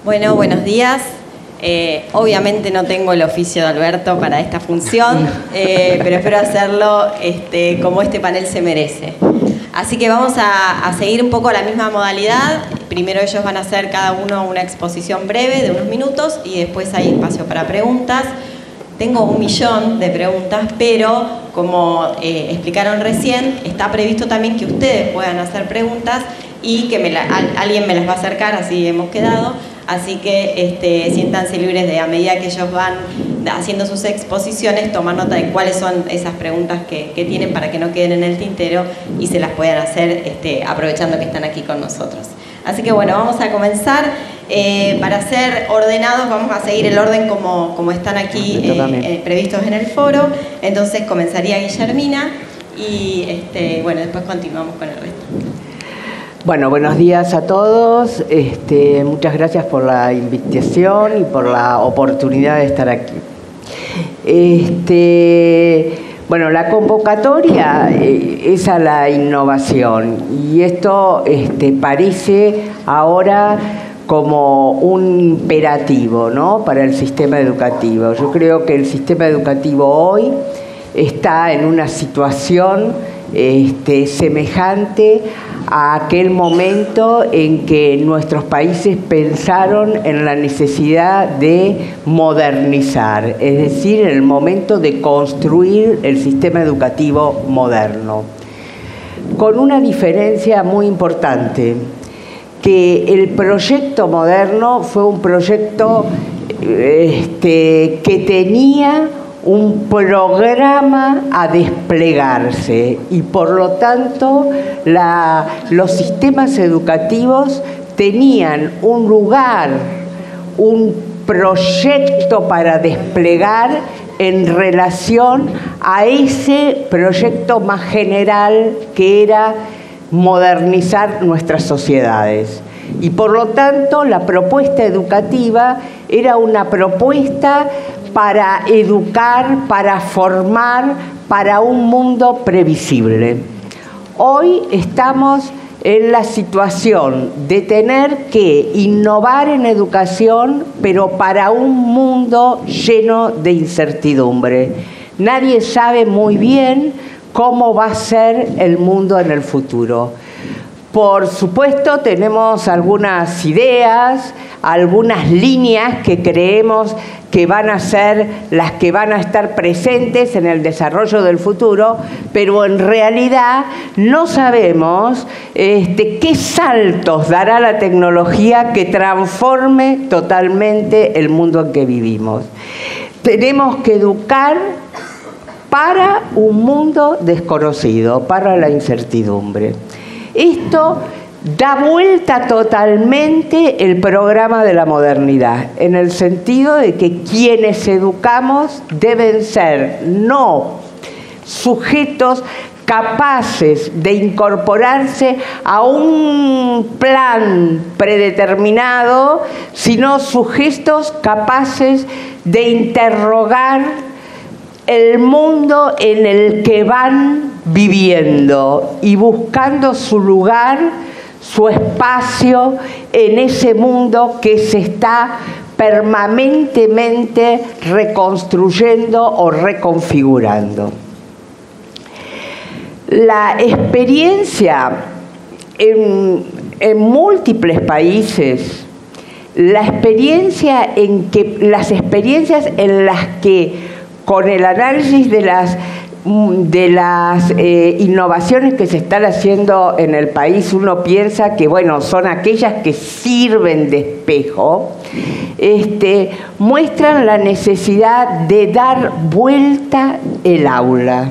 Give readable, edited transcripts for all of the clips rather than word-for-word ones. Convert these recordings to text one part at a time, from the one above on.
Bueno, buenos días. Obviamente no tengo el oficio de Alberto para esta función, pero espero hacerlo como este panel se merece. Así que vamos a seguir un poco la misma modalidad. Primero ellos van a hacer cada uno una exposición breve de unos minutos y después hay espacio para preguntas. Tengo 1 millón de preguntas, pero como explicaron recién, está previsto también que ustedes puedan hacer preguntas y que alguien me las va a acercar, así hemos quedado. Así que siéntanse libres de, a medida que ellos van haciendo sus exposiciones, tomar nota de cuáles son esas preguntas que tienen para que no queden en el tintero y se las puedan hacer aprovechando que están aquí con nosotros. Así que bueno, vamos a comenzar. Para ser ordenados vamos a seguir el orden como están aquí previstos en el foro. Entonces comenzaría Guillermina y bueno, después continuamos con el resto. Bueno, buenos días a todos. Muchas gracias por la invitación y por la oportunidad de estar aquí. Bueno, la convocatoria es a la innovación y esto parece ahora como un imperativo, ¿no?, para el sistema educativo. Yo creo que el sistema educativo hoy está en una situación semejante a aquel momento en que nuestros países pensaron en la necesidad de modernizar, es decir, en el momento de construir el sistema educativo moderno. Con una diferencia muy importante, que el proyecto moderno fue un proyecto que tenía un programa a desplegarse y por lo tanto los sistemas educativos tenían un lugar, un proyecto para desplegar en relación a ese proyecto más general que era modernizar nuestras sociedades. Y por lo tanto la propuesta educativa era una propuesta para educar, para formar, para un mundo previsible. Hoy estamos en la situación de tener que innovar en educación, pero para un mundo lleno de incertidumbre. Nadie sabe muy bien cómo va a ser el mundo en el futuro. Por supuesto, tenemos algunas ideas, algunas líneas que creemos que van a ser las que van a estar presentes en el desarrollo del futuro, pero en realidad no sabemos qué saltos dará la tecnología que transforme totalmente el mundo en que vivimos. Tenemos que educar para un mundo desconocido, para la incertidumbre. Esto da vuelta totalmente el programa de la modernidad, en el sentido de que quienes educamos deben ser no sujetos capaces de incorporarse a un plan predeterminado, sino sujetos capaces de interrogar el mundo en el que van viviendo y buscando su lugar, su espacio en ese mundo que se está permanentemente reconstruyendo o reconfigurando. La experiencia en múltiples países, las experiencias en las que con el análisis de las innovaciones que se están haciendo en el país, uno piensa que, bueno, son aquellas que sirven de espejo, muestran la necesidad de dar vuelta el aula,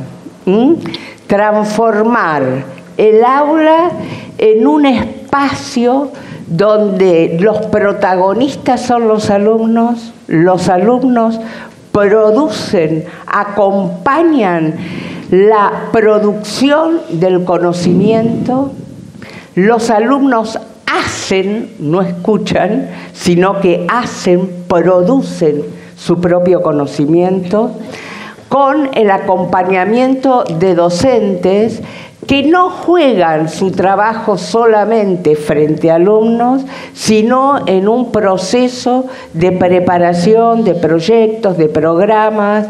transformar el aula en un espacio donde los protagonistas son los alumnos producen, acompañan la producción del conocimiento, los alumnos hacen, no escuchan, sino que hacen, producen su propio conocimiento, con el acompañamiento de docentes que no juegan su trabajo solamente frente a alumnos, sino en un proceso de preparación de proyectos, de programas,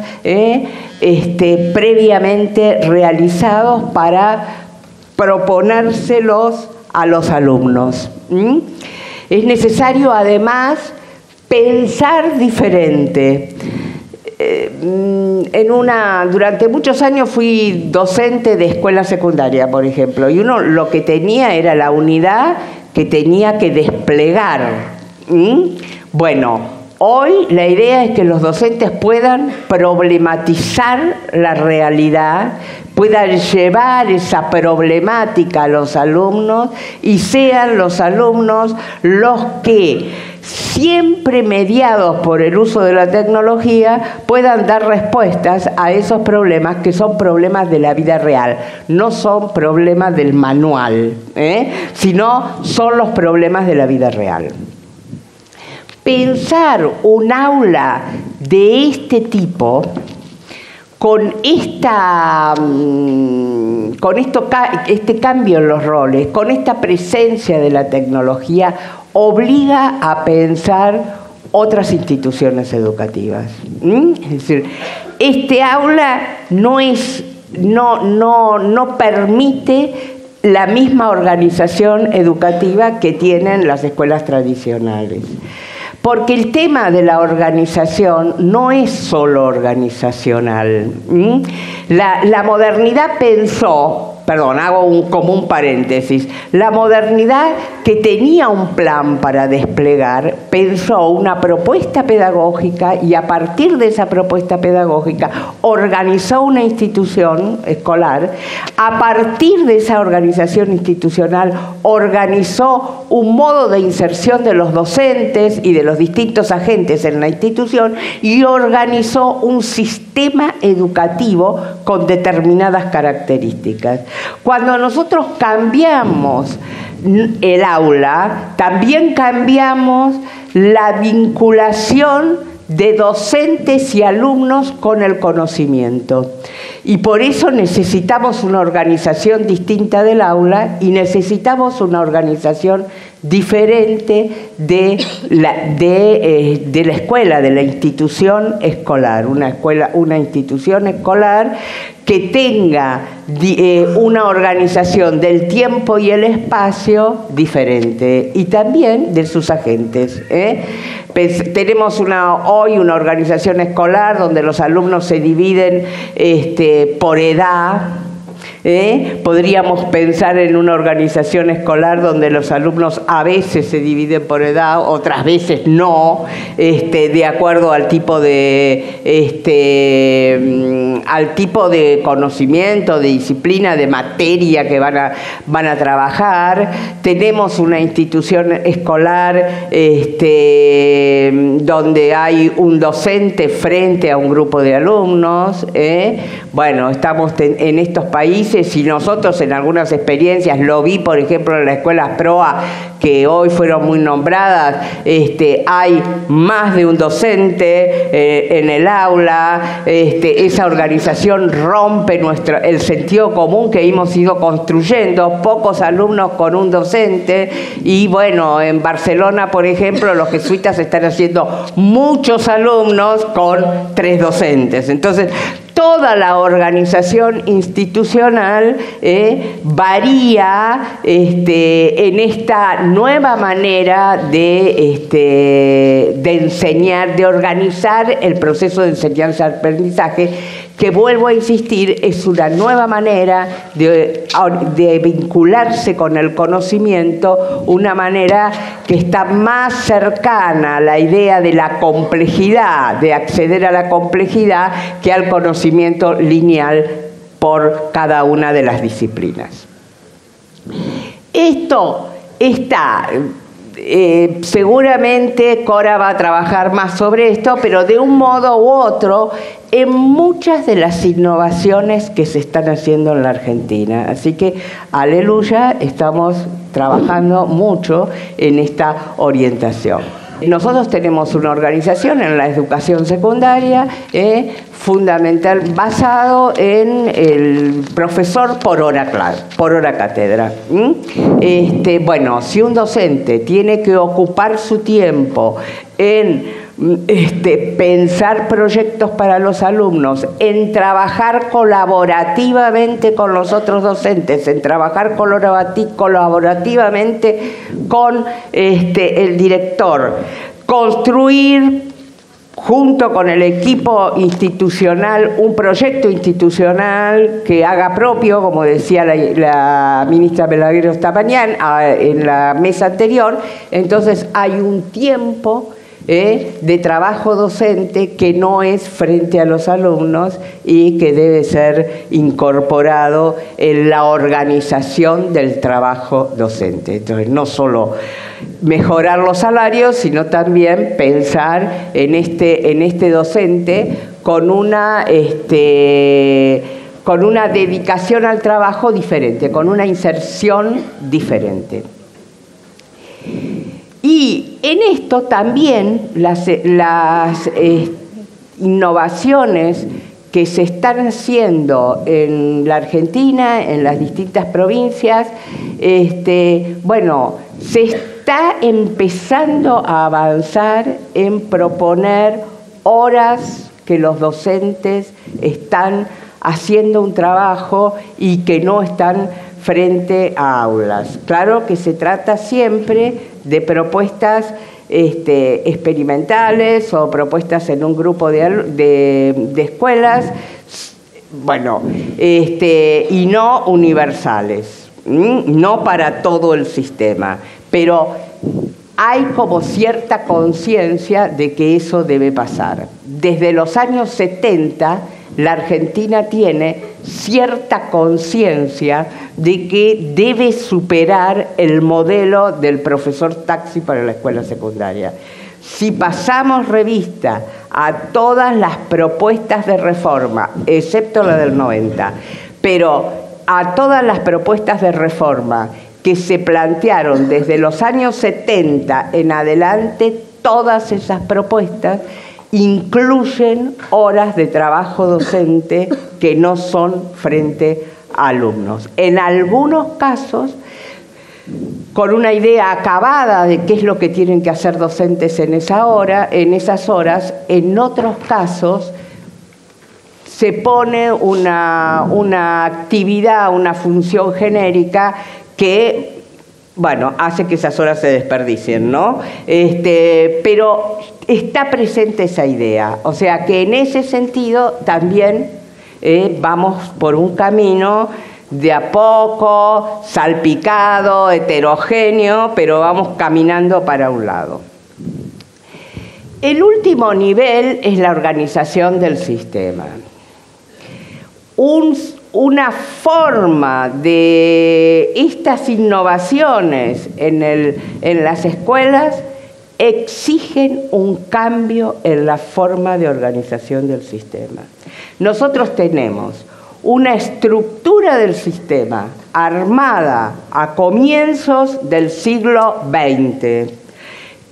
previamente realizados para proponérselos a los alumnos. Es necesario, además, pensar diferente. Durante muchos años fui docente de escuela secundaria, por ejemplo, y uno lo que tenía era la unidad que tenía que desplegar. Bueno, hoy la idea es que los docentes puedan problematizar la realidad, puedan llevar esa problemática a los alumnos y sean los alumnos los que, siempre mediados por el uso de la tecnología, puedan dar respuestas a esos problemas que son problemas de la vida real, no son problemas del manual, sino son los problemas de la vida real. Pensar un aula de este tipo, con este cambio en los roles, con esta presencia de la tecnología, obliga a pensar otras instituciones educativas. Es decir, este aula no permite la misma organización educativa que tienen las escuelas tradicionales. Porque el tema de la organización no es solo organizacional. La modernidad pensó, hago como un paréntesis, la modernidad, que tenía un plan para desplegar, pensó una propuesta pedagógica y a partir de esa propuesta pedagógica organizó una institución escolar. A partir de esa organización institucional organizó un modo de inserción de los docentes y de los distintos agentes en la institución y organizó un sistema educativo con determinadas características. Cuando nosotros cambiamos el aula, también cambiamos la vinculación de docentes y alumnos con el conocimiento. Y por eso necesitamos una organización distinta del aula y necesitamos una organización diferente de la escuela, de la institución escolar. Una institución escolar que tenga una organización del tiempo y el espacio diferente y también de sus agentes. Tenemos hoy una organización escolar donde los alumnos se dividen por edad. Podríamos pensar en una organización escolar donde los alumnos a veces se dividen por edad, otras veces no, de acuerdo al tipo de conocimiento, de disciplina, de materia que van a trabajar. Tenemos una institución escolar donde hay un docente frente a un grupo de alumnos. Bueno, estamos en estos países y nosotros en algunas experiencias, lo vi por ejemplo en las escuelas PROA que hoy fueron muy nombradas, hay más de un docente en el aula, esa organización rompe el sentido común que hemos ido construyendo, pocos alumnos con un docente, y bueno, en Barcelona por ejemplo los jesuitas están haciendo muchos alumnos con 3 docentes. Entonces toda la organización institucional varía en esta nueva manera de enseñar, de organizar el proceso de enseñanza-aprendizaje, que vuelvo a insistir, es una nueva manera de vincularse con el conocimiento, una manera que está más cercana a la idea de la complejidad, de acceder a la complejidad, que al conocimiento lineal por cada una de las disciplinas. Esto está... seguramente Cora va a trabajar más sobre esto, pero de un modo u otro en muchas de las innovaciones que se están haciendo en la Argentina. Así que, aleluya, estamos trabajando mucho en esta orientación. Nosotros tenemos una organización en la educación secundaria fundamental, basado en el profesor por hora cátedra. Bueno, si un docente tiene que ocupar su tiempo en pensar proyectos para los alumnos, en trabajar colaborativamente con los otros docentes, en trabajar colaborativamente con el director, construir junto con el equipo institucional un proyecto institucional que haga propio, como decía la ministra Balaguer esta mañana en la mesa anterior. Entonces hay un tiempo de trabajo docente que no es frente a los alumnos y que debe ser incorporado en la organización del trabajo docente. Entonces, no solo mejorar los salarios, sino también pensar en este docente con una dedicación al trabajo diferente, con una inserción diferente. Y en esto también las innovaciones que se están haciendo en la Argentina, en las distintas provincias, bueno, se está empezando a avanzar en proponer horas que los docentes están haciendo un trabajo y que no están frente a aulas. Claro que se trata siempre de propuestas experimentales o propuestas en un grupo de escuelas, bueno, y no universales, no para todo el sistema, pero hay como cierta conciencia de que eso debe pasar. Desde los años 70, la Argentina tiene cierta conciencia de que debe superar el modelo del profesor taxi para la escuela secundaria. Si pasamos revista a todas las propuestas de reforma, excepto la del 90, pero a todas las propuestas de reforma que se plantearon desde los años 70 en adelante, todas esas propuestas incluyen horas de trabajo docente que no son frente a alumnos. En algunos casos, con una idea acabada de qué es lo que tienen que hacer docentes en esas horas, en otros casos se pone una actividad, una función genérica que, bueno, hace que esas horas se desperdicien, ¿no? Pero está presente esa idea. O sea que en ese sentido también vamos por un camino de a poco, salpicado, heterogéneo, pero vamos caminando para un lado. El último nivel es la organización del sistema. Una forma de estas innovaciones en las escuelas exigen un cambio en la forma de organización del sistema. Nosotros tenemos una estructura del sistema armada a comienzos del siglo XX,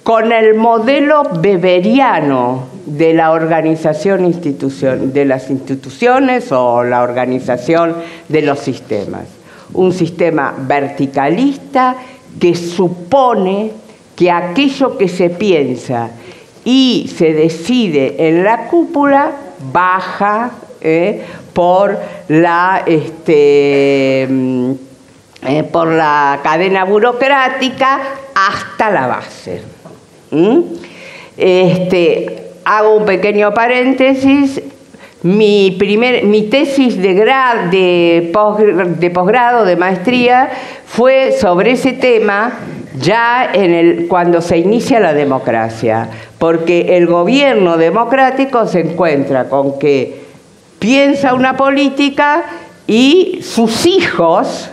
con el modelo weberiano de la organización de las instituciones o la organización de los sistemas. Un sistema verticalista que supone que aquello que se piensa y se decide en la cúpula baja por la cadena burocrática hasta la base. Hago un pequeño paréntesis. Mi tesis de posgrado, de maestría, fue sobre ese tema ya cuando se inicia la democracia, porque el gobierno democrático se encuentra con que piensa una política y sus hijos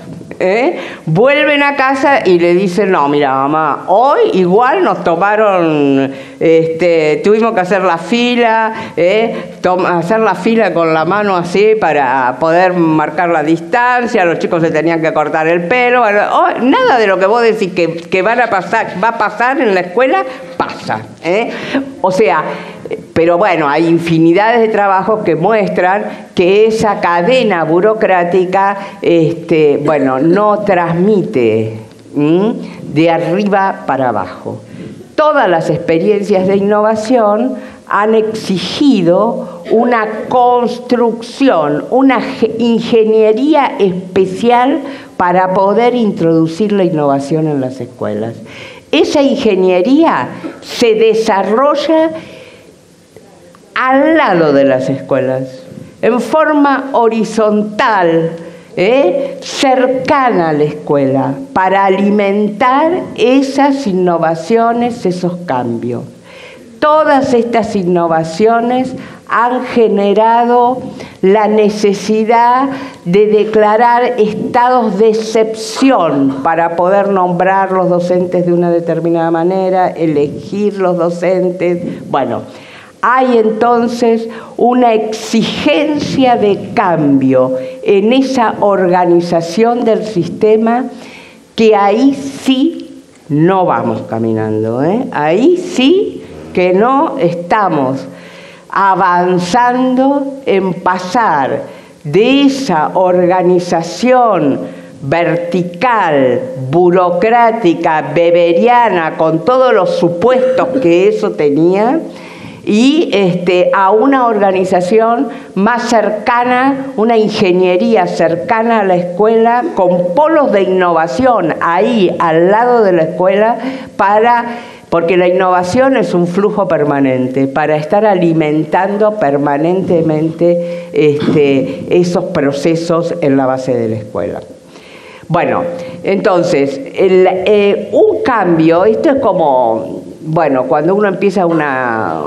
Vuelven a casa y le dicen, no, mira mamá, hoy igual nos tomaron, tuvimos que hacer la fila, hacer la fila con la mano así para poder marcar la distancia, los chicos se tenían que cortar el pelo, bueno, nada de lo que vos decís que va a pasar en la escuela, pasa. O sea, pero bueno, hay infinidades de trabajos que muestran que esa cadena burocrática, bueno, no transmite de arriba para abajo. Todas las experiencias de innovación han exigido una construcción, una ingeniería especial para poder introducir la innovación en las escuelas. Esa ingeniería se desarrolla al lado de las escuelas, en forma horizontal, cercana a la escuela, para alimentar esas innovaciones, esos cambios. Todas estas innovaciones han generado la necesidad de declarar estados de excepción para poder nombrar los docentes de una determinada manera, elegir los docentes. Bueno, hay entonces una exigencia de cambio en esa organización del sistema que ahí sí no vamos caminando, Ahí sí que no estamos avanzando en pasar de esa organización vertical, burocrática, weberiana, con todos los supuestos que eso tenía, y a una organización más cercana, una ingeniería cercana a la escuela, con polos de innovación ahí al lado de la escuela, porque la innovación es un flujo permanente, para estar alimentando permanentemente esos procesos en la base de la escuela. Bueno, entonces, un cambio, esto es como, bueno, cuando uno empieza una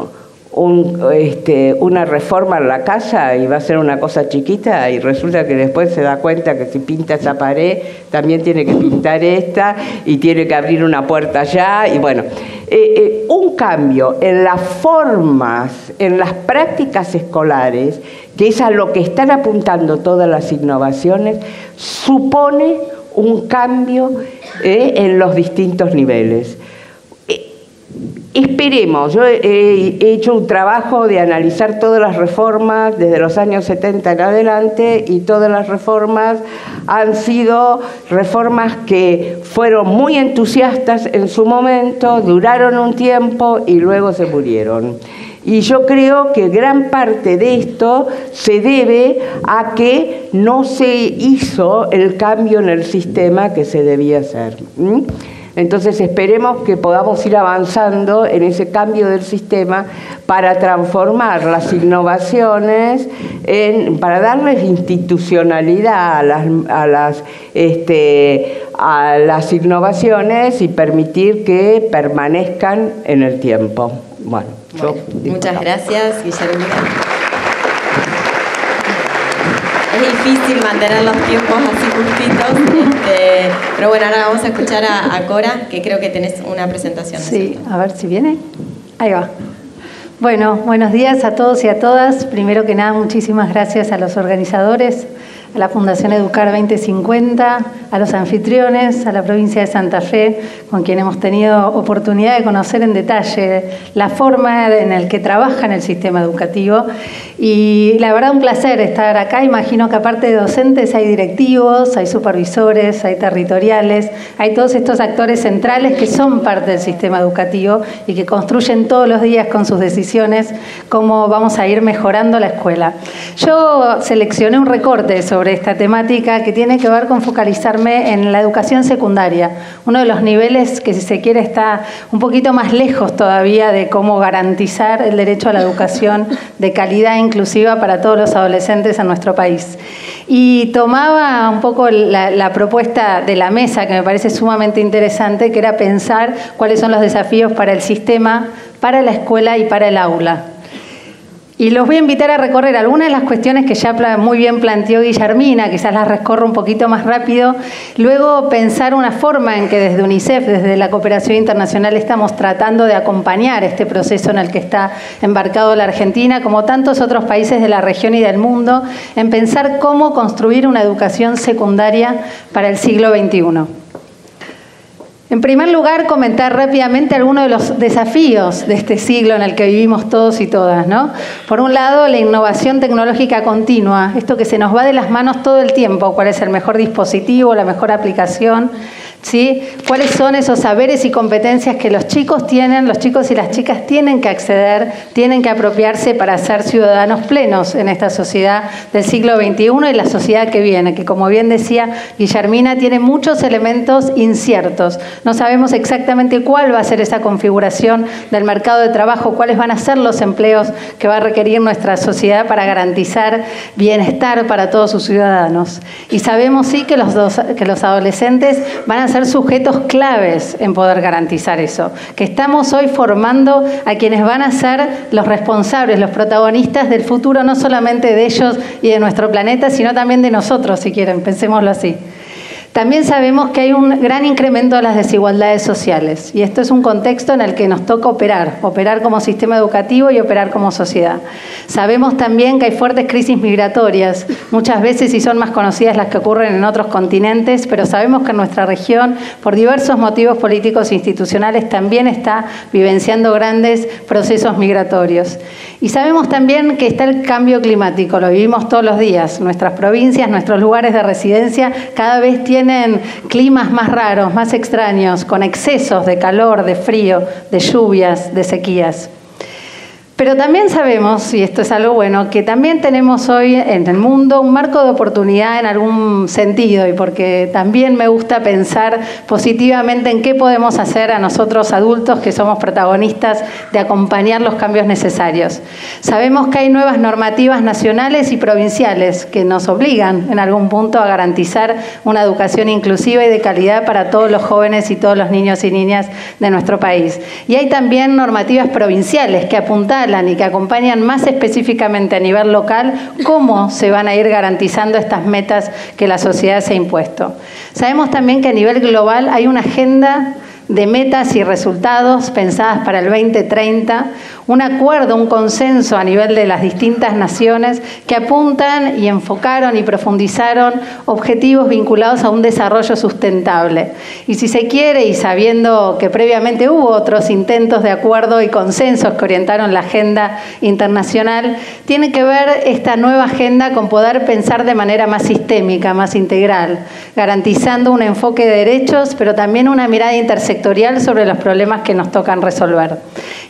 reforma en la casa y va a ser una cosa chiquita y resulta que después se da cuenta que si pinta esa pared también tiene que pintar esta y tiene que abrir una puerta allá y bueno, un cambio en las formas, en las prácticas escolares, que es a lo que están apuntando todas las innovaciones, supone un cambio en los distintos niveles. Esperemos, yo he hecho un trabajo de analizar todas las reformas desde los años 70 en adelante y todas las reformas han sido reformas que fueron muy entusiastas en su momento, duraron un tiempo y luego se murieron. Y yo creo que gran parte de esto se debe a que no se hizo el cambio en el sistema que se debía hacer. Entonces esperemos que podamos ir avanzando en ese cambio del sistema para transformar las innovaciones, para darles institucionalidad a las innovaciones y permitir que permanezcan en el tiempo. Bueno, muchas gracias, Guillermina. Es difícil mantener los tiempos así justitos, pero bueno, ahora vamos a escuchar a Cora, que creo que tenés una presentación. Sí, a ver si viene. Ahí va. Bueno, buenos días a todos y a todas. Primero que nada, muchísimas gracias a los organizadores, a la Fundación Educar 2050, a los anfitriones, a la provincia de Santa Fe, con quien hemos tenido oportunidad de conocer en detalle la forma en la que trabaja en el sistema educativo. Y la verdad, un placer estar acá. Imagino que aparte de docentes hay directivos, hay supervisores, hay territoriales, hay todos estos actores centrales que son parte del sistema educativo y que construyen todos los días con sus decisiones cómo vamos a ir mejorando la escuela. Yo seleccioné un recorte sobre esta temática que tiene que ver con focalizarme en la educación secundaria, uno de los niveles que, si se quiere, está un poquito más lejos todavía de cómo garantizar el derecho a la educación de calidad inclusiva para todos los adolescentes en nuestro país. Y tomaba un poco la propuesta de la mesa, que me parece sumamente interesante, que era pensar cuáles son los desafíos para el sistema, para la escuela y para el aula. Y los voy a invitar a recorrer algunas de las cuestiones que ya muy bien planteó Guillermina, quizás las recorro un poquito más rápido. Luego pensar una forma en que desde UNICEF, desde la cooperación internacional, estamos tratando de acompañar este proceso en el que está embarcado la Argentina, como tantos otros países de la región y del mundo, en pensar cómo construir una educación secundaria para el siglo XXI. En primer lugar, comentar rápidamente algunos de los desafíos de este siglo en el que vivimos todos y todas, ¿no? Por un lado, la innovación tecnológica continua, esto que se nos va de las manos todo el tiempo, cuál es el mejor dispositivo, la mejor aplicación, ¿sí? ¿Cuáles son esos saberes y competencias que los chicos tienen, los chicos y las chicas tienen que acceder, tienen que apropiarse para ser ciudadanos plenos en esta sociedad del siglo XXI y la sociedad que viene, que como bien decía Guillermina, tiene muchos elementos inciertos. No sabemos exactamente cuál va a ser esa configuración del mercado de trabajo, cuáles van a ser los empleos que va a requerir nuestra sociedad para garantizar bienestar para todos sus ciudadanos. Y sabemos sí que los adolescentes van a ser sujetos claves en poder garantizar eso, que estamos hoy formando a quienes van a ser los responsables, los protagonistas del futuro, no solamente de ellos y de nuestro planeta, sino también de nosotros, si quieren, pensémoslo así. También sabemos que hay un gran incremento de las desigualdades sociales y esto es un contexto en el que nos toca operar como sistema educativo y operar como sociedad. Sabemos también que hay fuertes crisis migratorias, muchas veces y son más conocidas las que ocurren en otros continentes, pero sabemos que en nuestra región, por diversos motivos políticos e institucionales, también está vivenciando grandes procesos migratorios. Y sabemos también que está el cambio climático, lo vivimos todos los días. Nuestras provincias, nuestros lugares de residencia cada vez tienen climas más raros, más extraños, con excesos de calor, de frío, de lluvias, de sequías. Pero también sabemos, y esto es algo bueno, que también tenemos hoy en el mundo un marco de oportunidad en algún sentido, y porque también me gusta pensar positivamente en qué podemos hacer a nosotros adultos que somos protagonistas de acompañar los cambios necesarios. Sabemos que hay nuevas normativas nacionales y provinciales que nos obligan en algún punto a garantizar una educación inclusiva y de calidad para todos los jóvenes y todos los niños y niñas de nuestro país. Y hay también normativas provinciales que apuntan y que acompañan más específicamente a nivel local cómo se van a ir garantizando estas metas que la sociedad se ha impuesto. Sabemos también que a nivel global hay una agenda de metas y resultados pensadas para el 2030, un acuerdo, un consenso a nivel de las distintas naciones que apuntan y enfocaron y profundizaron objetivos vinculados a un desarrollo sustentable. Y si se quiere, y sabiendo que previamente hubo otros intentos de acuerdo y consensos que orientaron la agenda internacional, tiene que ver esta nueva agenda con poder pensar de manera más sistémica, más integral, garantizando un enfoque de derechos, pero también una mirada intersectorial sobre los problemas que nos tocan resolver.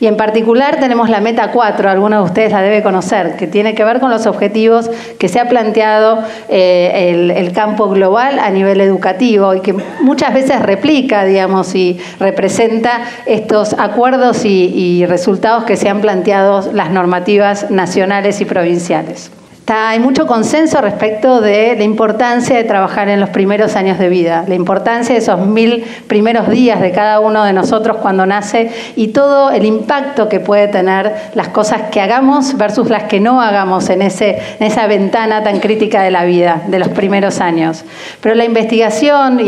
Y en particular tenemos la Meta 4, algunos de ustedes la deben conocer, que tiene que ver con los objetivos que se ha planteado el campo global a nivel educativo y que muchas veces replica, digamos, y representa estos acuerdos y resultados que se han planteado las normativas nacionales y provinciales. Hay mucho consenso respecto de la importancia de trabajar en los primeros años de vida, la importancia de esos 1000 primeros días de cada uno de nosotros cuando nace y todo el impacto que puede tener las cosas que hagamos versus las que no hagamos en esa ventana tan crítica de la vida, de los primeros años. Pero la investigación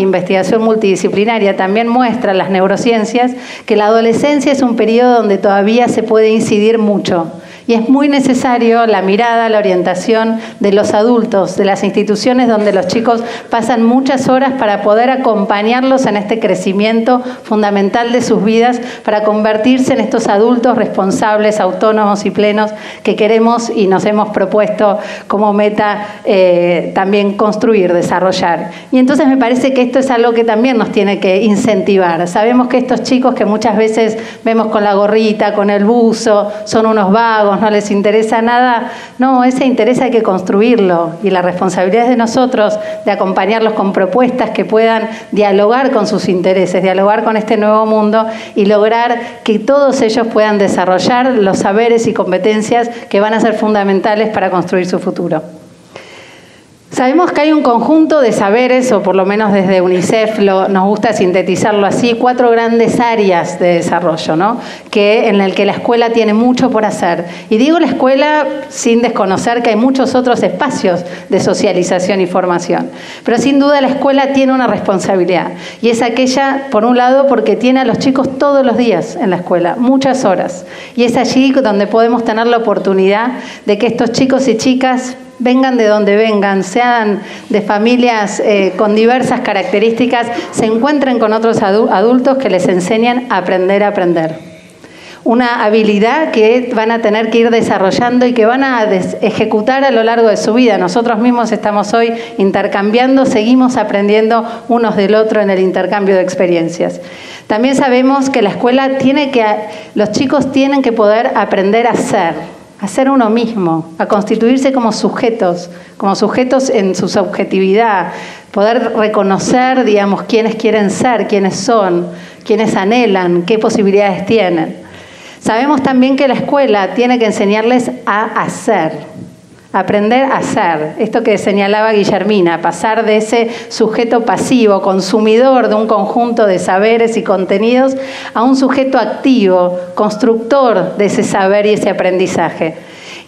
multidisciplinaria también muestra en las neurociencias que la adolescencia es un periodo donde todavía se puede incidir mucho. Y es muy necesario la mirada, la orientación de los adultos, de las instituciones donde los chicos pasan muchas horas para poder acompañarlos en este crecimiento fundamental de sus vidas, para convertirse en estos adultos responsables, autónomos y plenos que queremos y nos hemos propuesto como meta también construir, desarrollar. Y entonces me parece que esto es algo que también nos tiene que incentivar. Sabemos que estos chicos que muchas veces vemos con la gorrita, con el buzo, son unos vagos, no les interesa nada. No, ese interés hay que construirlo y la responsabilidad es de nosotros de acompañarlos con propuestas que puedan dialogar con sus intereses, dialogar con este nuevo mundo y lograr que todos ellos puedan desarrollar los saberes y competencias que van a ser fundamentales para construir su futuro. Sabemos que hay un conjunto de saberes, o por lo menos desde UNICEF nos gusta sintetizarlo así, 4 grandes áreas de desarrollo, ¿no? En el que la escuela tiene mucho por hacer. Y digo la escuela sin desconocer que hay muchos otros espacios de socialización y formación. Pero sin duda la escuela tiene una responsabilidad. Y es aquella, por un lado, porque tiene a los chicos todos los días en la escuela, muchas horas. Y es allí donde podemos tener la oportunidad de que estos chicos y chicas vengan de donde vengan, sean de familias con diversas características, se encuentren con otros adultos que les enseñan a aprender. Una habilidad que van a tener que ir desarrollando y que van a ejecutar a lo largo de su vida. Nosotros mismos estamos hoy intercambiando, seguimos aprendiendo unos del otro en el intercambio de experiencias. También sabemos que la escuela los chicos tienen que poder aprender a ser uno mismo, a constituirse como sujetos en su subjetividad, poder reconocer, digamos, quiénes quieren ser, quiénes son, quiénes anhelan, qué posibilidades tienen. Sabemos también que la escuela tiene que enseñarles a hacer, aprender a hacer. Esto que señalaba Guillermina, pasar de ese sujeto pasivo, consumidor de un conjunto de saberes y contenidos, a un sujeto activo, constructor de ese saber y ese aprendizaje.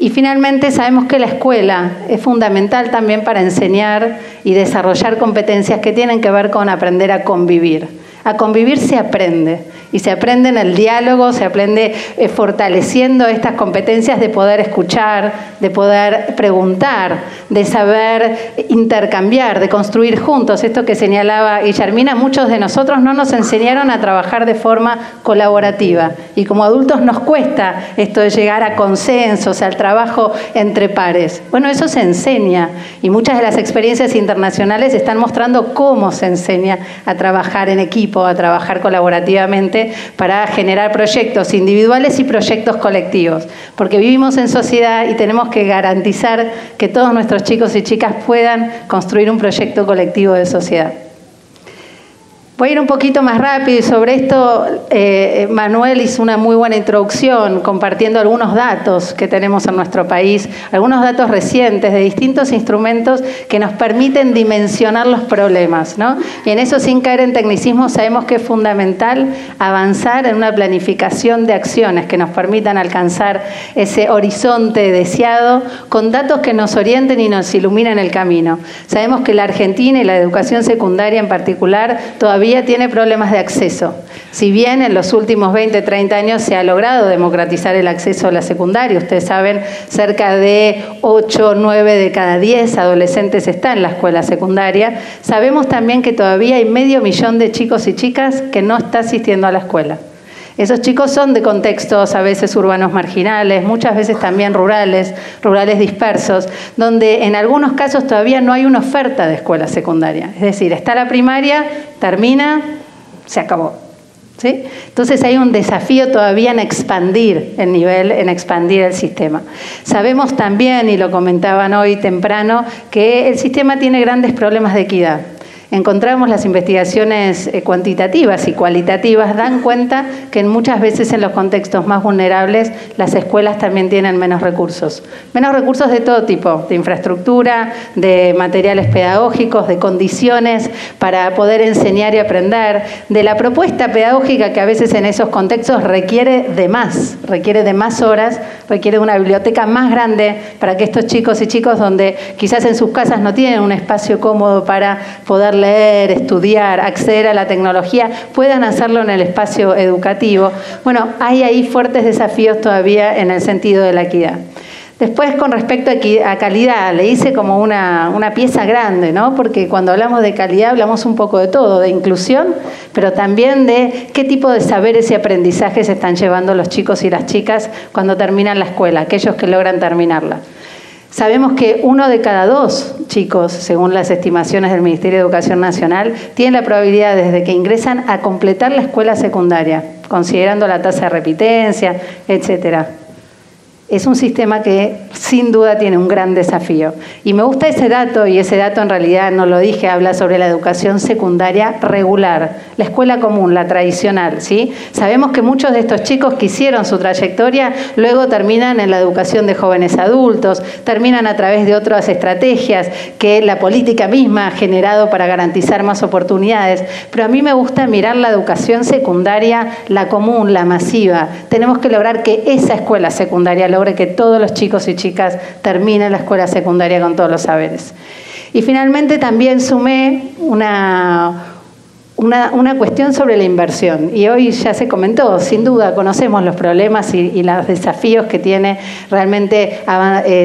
Y finalmente sabemos que la escuela es fundamental también para enseñar y desarrollar competencias que tienen que ver con aprender a convivir. A convivir se aprende, y se aprende en el diálogo, se aprende fortaleciendo estas competencias de poder escuchar, de poder preguntar, de saber intercambiar, de construir juntos. Esto que señalaba Guillermina, muchos de nosotros no nos enseñaron a trabajar de forma colaborativa, y como adultos nos cuesta esto de llegar a consensos, al trabajo entre pares. Bueno, eso se enseña, y muchas de las experiencias internacionales están mostrando cómo se enseña a trabajar en equipo, a trabajar colaborativamente para generar proyectos individuales y proyectos colectivos, porque vivimos en sociedad y tenemos que garantizar que todos nuestros chicos y chicas puedan construir un proyecto colectivo de sociedad. Voy a ir un poquito más rápido y sobre esto Manuel hizo una muy buena introducción compartiendo algunos datos que tenemos en nuestro país, algunos datos recientes de distintos instrumentos que nos permiten dimensionar los problemas, ¿no? Y en eso, sin caer en tecnicismo, sabemos que es fundamental avanzar en una planificación de acciones que nos permitan alcanzar ese horizonte deseado con datos que nos orienten y nos iluminen el camino. Sabemos que la Argentina y la educación secundaria en particular todavía tiene problemas de acceso. Si bien en los últimos 20, 30 años se ha logrado democratizar el acceso a la secundaria, ustedes saben, cerca de 8, 9 de cada 10 adolescentes están en la escuela secundaria, sabemos también que todavía hay 500.000 de chicos y chicas que no están asistiendo a la escuela. Esos chicos son de contextos a veces urbanos marginales, muchas veces también rurales dispersos, donde en algunos casos todavía no hay una oferta de escuela secundaria. Es decir, está la primaria, termina, se acabó. ¿Sí? Entonces hay un desafío todavía en expandir el nivel, en expandir el sistema. Sabemos también, y lo comentaban hoy temprano, que el sistema tiene grandes problemas de equidad. Encontramos las investigaciones cuantitativas y cualitativas dan cuenta que muchas veces en los contextos más vulnerables las escuelas también tienen menos recursos de todo tipo, de infraestructura, de materiales pedagógicos, de condiciones para poder enseñar y aprender, de la propuesta pedagógica que a veces en esos contextos requiere de más horas, requiere una biblioteca más grande para que estos chicos y chicos donde quizás en sus casas no tienen un espacio cómodo para poder leer, estudiar, acceder a la tecnología, puedan hacerlo en el espacio educativo. Bueno, hay ahí fuertes desafíos todavía en el sentido de la equidad. Después, con respecto a calidad, le hice como una pieza grande, ¿no? Porque cuando hablamos de calidad hablamos un poco de todo, de inclusión, pero también de qué tipo de saberes y aprendizajes están llevando los chicos y las chicas cuando terminan la escuela, aquellos que logran terminarla. Sabemos que 1 de cada 2 chicos, según las estimaciones del Ministerio de Educación Nacional, tienen la probabilidad desde que ingresan a completar la escuela secundaria, considerando la tasa de repitencia, etcétera. es un sistema que sin duda tiene un gran desafío. Y me gusta ese dato, y ese dato en realidad no lo dije, habla sobre la educación secundaria regular, la escuela común, la tradicional, ¿sí? Sabemos que muchos de estos chicos que hicieron su trayectoria luego terminan en la educación de jóvenes adultos, terminan a través de otras estrategias que la política misma ha generado para garantizar más oportunidades. Pero a mí me gusta mirar la educación secundaria, la común, la masiva. Tenemos que lograr que esa escuela secundaria logre que todos los chicos y chicas terminen la escuela secundaria con todos los saberes. Y finalmente también sumé una cuestión sobre la inversión. Y hoy ya se comentó, sin duda conocemos los problemas y los desafíos que tiene realmente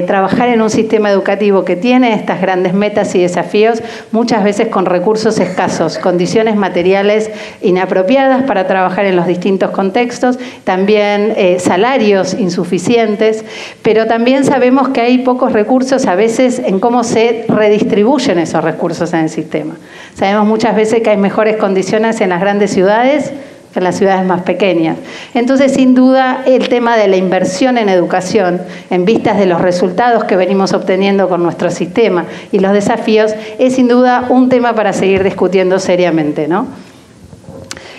trabajar en un sistema educativo que tiene estas grandes metas y desafíos, muchas veces con recursos escasos, condiciones materiales inapropiadas para trabajar en los distintos contextos, también salarios insuficientes, pero también sabemos que hay pocos recursos a veces en cómo se redistribuyen esos recursos en el sistema. Sabemos muchas veces que hay mejores condiciones en las grandes ciudades que en las ciudades más pequeñas. Entonces, sin duda, el tema de la inversión en educación, en vistas de los resultados que venimos obteniendo con nuestro sistema y los desafíos, es sin duda un tema para seguir discutiendo seriamente, ¿no?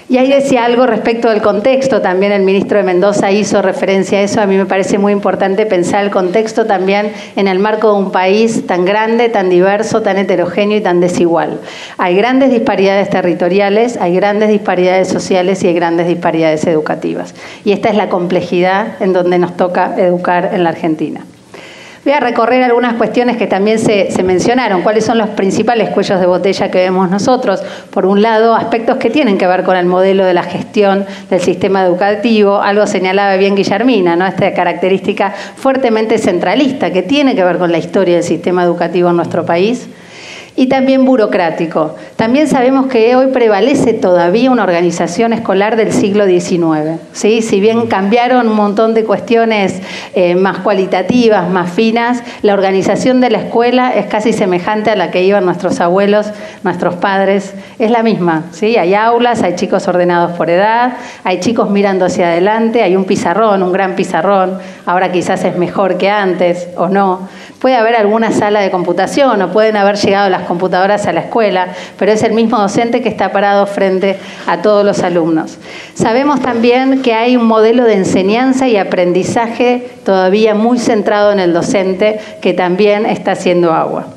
Y ahí decía algo respecto del contexto, también el ministro de Mendoza hizo referencia a eso. A mí me parece muy importante pensar el contexto también en el marco de un país tan grande, tan diverso, tan heterogéneo y tan desigual. Hay grandes disparidades territoriales, hay grandes disparidades sociales y hay grandes disparidades educativas. Y esta es la complejidad en donde nos toca educar en la Argentina. Voy a recorrer algunas cuestiones que también se mencionaron. ¿Cuáles son los principales cuellos de botella que vemos nosotros? Por un lado, aspectos que tienen que ver con el modelo de la gestión del sistema educativo. Algo señalaba bien Guillermina, ¿no? Esta característica fuertemente centralista que tiene que ver con la historia del sistema educativo en nuestro país. Y también burocrático. También sabemos que hoy prevalece todavía una organización escolar del siglo XIX, ¿sí? Si bien cambiaron un montón de cuestiones más cualitativas, más finas, la organización de la escuela es casi semejante a la que iban nuestros abuelos, nuestros padres. Es la misma, ¿sí? Hay aulas, hay chicos ordenados por edad, hay chicos mirando hacia adelante, hay un pizarrón, un gran pizarrón. Ahora quizás es mejor que antes o no. Puede haber alguna sala de computación o pueden haber llegado las computadoras a la escuela, pero es el mismo docente que está parado frente a todos los alumnos. Sabemos también que hay un modelo de enseñanza y aprendizaje todavía muy centrado en el docente que también está haciendo agua.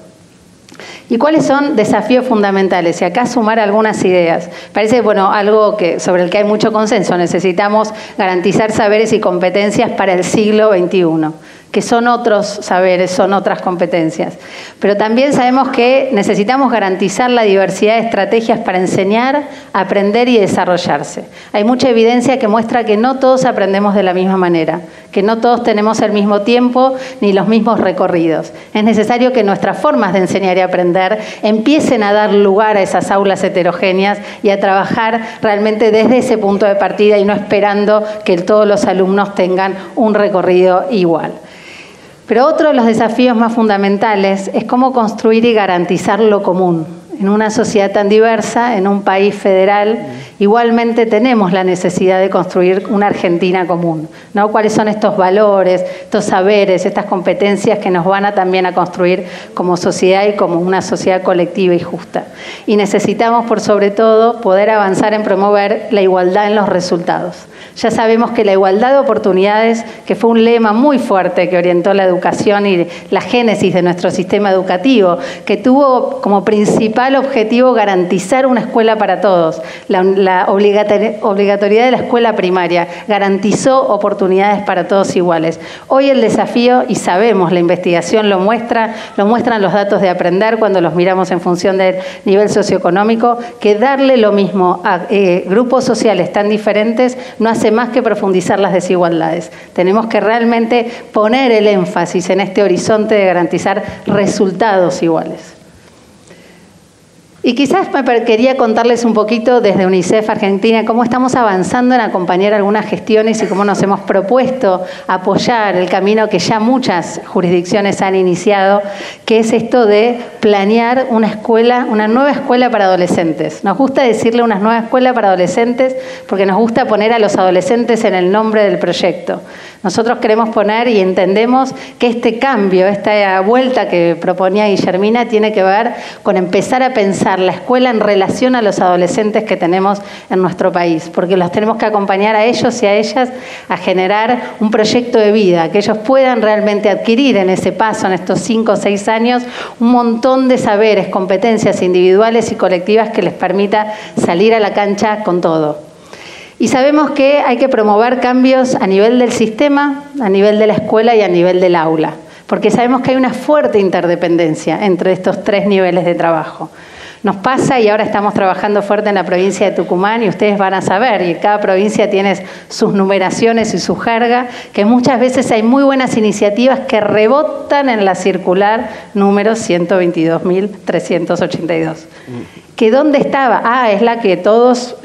¿Y cuáles son desafíos fundamentales? Y acá sumar algunas ideas. Parece, bueno, algo sobre el que hay mucho consenso. Necesitamos garantizar saberes y competencias para el siglo XXI, que son otros saberes, son otras competencias. Pero también sabemos que necesitamos garantizar la diversidad de estrategias para enseñar, aprender y desarrollarse. Hay mucha evidencia que muestra que no todos aprendemos de la misma manera, que no todos tenemos el mismo tiempo ni los mismos recorridos. Es necesario que nuestras formas de enseñar y aprender empiecen a dar lugar a esas aulas heterogéneas y a trabajar realmente desde ese punto de partida y no esperando que todos los alumnos tengan un recorrido igual. Pero otro de los desafíos más fundamentales es cómo construir y garantizar lo común. En una sociedad tan diversa, en un país federal, igualmente tenemos la necesidad de construir una Argentina común, ¿no? ¿Cuáles son estos valores, estos saberes, estas competencias que nos van también a construir como sociedad y como una sociedad colectiva y justa? Y necesitamos, por sobre todo, poder avanzar en promover la igualdad en los resultados. Ya sabemos que la igualdad de oportunidades, que fue un lema muy fuerte que orientó la educación y la génesis de nuestro sistema educativo, que tuvo como principal objetivo garantizar una escuela para todos. La obligatoriedad de la escuela primaria garantizó oportunidades para todos iguales. Hoy el desafío, y sabemos, la investigación lo muestran los datos de Aprender cuando los miramos en función del nivel socioeconómico, que darle lo mismo a grupos sociales tan diferentes no hace más que profundizar las desigualdades. Tenemos que realmente poner el énfasis en este horizonte de garantizar resultados iguales. Y quizás quería contarles un poquito desde UNICEF Argentina cómo estamos avanzando en acompañar algunas gestiones y cómo nos hemos propuesto apoyar el camino que ya muchas jurisdicciones han iniciado, que es esto de planear una nueva escuela para adolescentes. Nos gusta decirle una nueva escuela para adolescentes porque nos gusta poner a los adolescentes en el nombre del proyecto. Nosotros queremos poner y entendemos que este cambio, esta vuelta que proponía Guillermina, tiene que ver con empezar a pensar la escuela en relación a los adolescentes que tenemos en nuestro país, porque los tenemos que acompañar a ellos y a ellas a generar un proyecto de vida, que ellos puedan realmente adquirir en ese paso, en estos 5 o 6 años, un montón de saberes, competencias individuales y colectivas que les permita salir a la cancha con todo. Y sabemos que hay que promover cambios a nivel del sistema, a nivel de la escuela y a nivel del aula, porque sabemos que hay una fuerte interdependencia entre estos 3 niveles de trabajo. Nos pasa, y ahora estamos trabajando fuerte en la provincia de Tucumán, y ustedes van a saber, y cada provincia tiene sus numeraciones y su jerga, que muchas veces hay muy buenas iniciativas que rebotan en la circular número 122.382. ¿Que dónde estaba? Es la que todos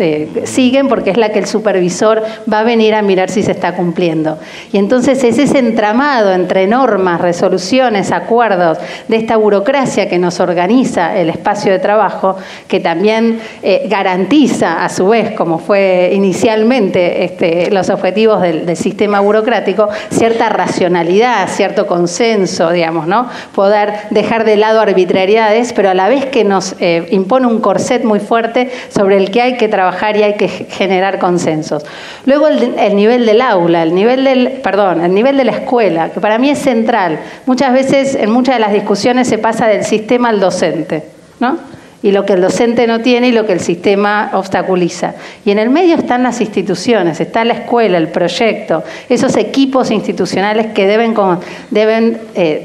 siguen porque es la que el supervisor va a venir a mirar si se está cumpliendo. Y entonces es ese entramado entre normas, resoluciones, acuerdos de esta burocracia que nos organiza el espacio de trabajo, que también garantiza a su vez, como fue inicialmente los objetivos del sistema burocrático, cierta racionalidad, cierto consenso, digamos, ¿no? Poder dejar de lado arbitrariedades, pero a la vez que nos impone un corset muy fuerte sobre el que hay que trabajar y hay que generar consensos. Luego el nivel del aula, el nivel de la escuela, que para mí es central. Muchas veces en muchas de las discusiones se pasa del sistema al docente, ¿no? Y lo que el docente no tiene y lo que el sistema obstaculiza. Y en el medio están las instituciones, está la escuela, el proyecto, esos equipos institucionales que deben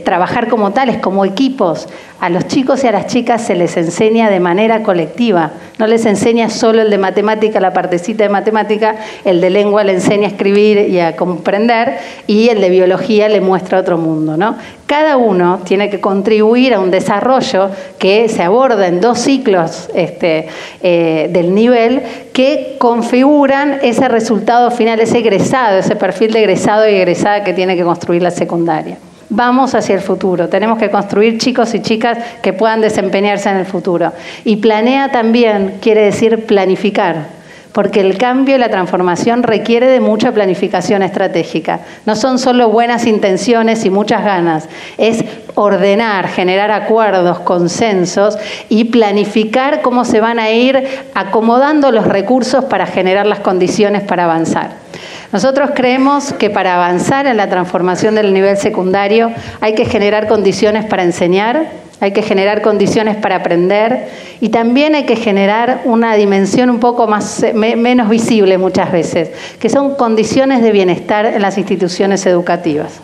trabajar como tales, como equipos. A los chicos y a las chicas se les enseña de manera colectiva, no les enseña solo el de matemática, la partecita de matemática, el de lengua le enseña a escribir y a comprender, y el de biología le muestra otro mundo, ¿no? Cada uno tiene que contribuir a un desarrollo que se aborda en 2 ciclos del nivel que configuran ese resultado final, ese egresado, ese perfil de egresado y egresada que tiene que construir la secundaria. Vamos hacia el futuro, tenemos que construir chicos y chicas que puedan desempeñarse en el futuro. Y planea también quiere decir planificar, porque el cambio y la transformación requiere de mucha planificación estratégica. No son solo buenas intenciones y muchas ganas, es ordenar, generar acuerdos, consensos y planificar cómo se van a ir acomodando los recursos para generar las condiciones para avanzar. Nosotros creemos que para avanzar en la transformación del nivel secundario hay que generar condiciones para enseñar, hay que generar condiciones para aprender y también hay que generar una dimensión un poco menos visible muchas veces, que son condiciones de bienestar en las instituciones educativas.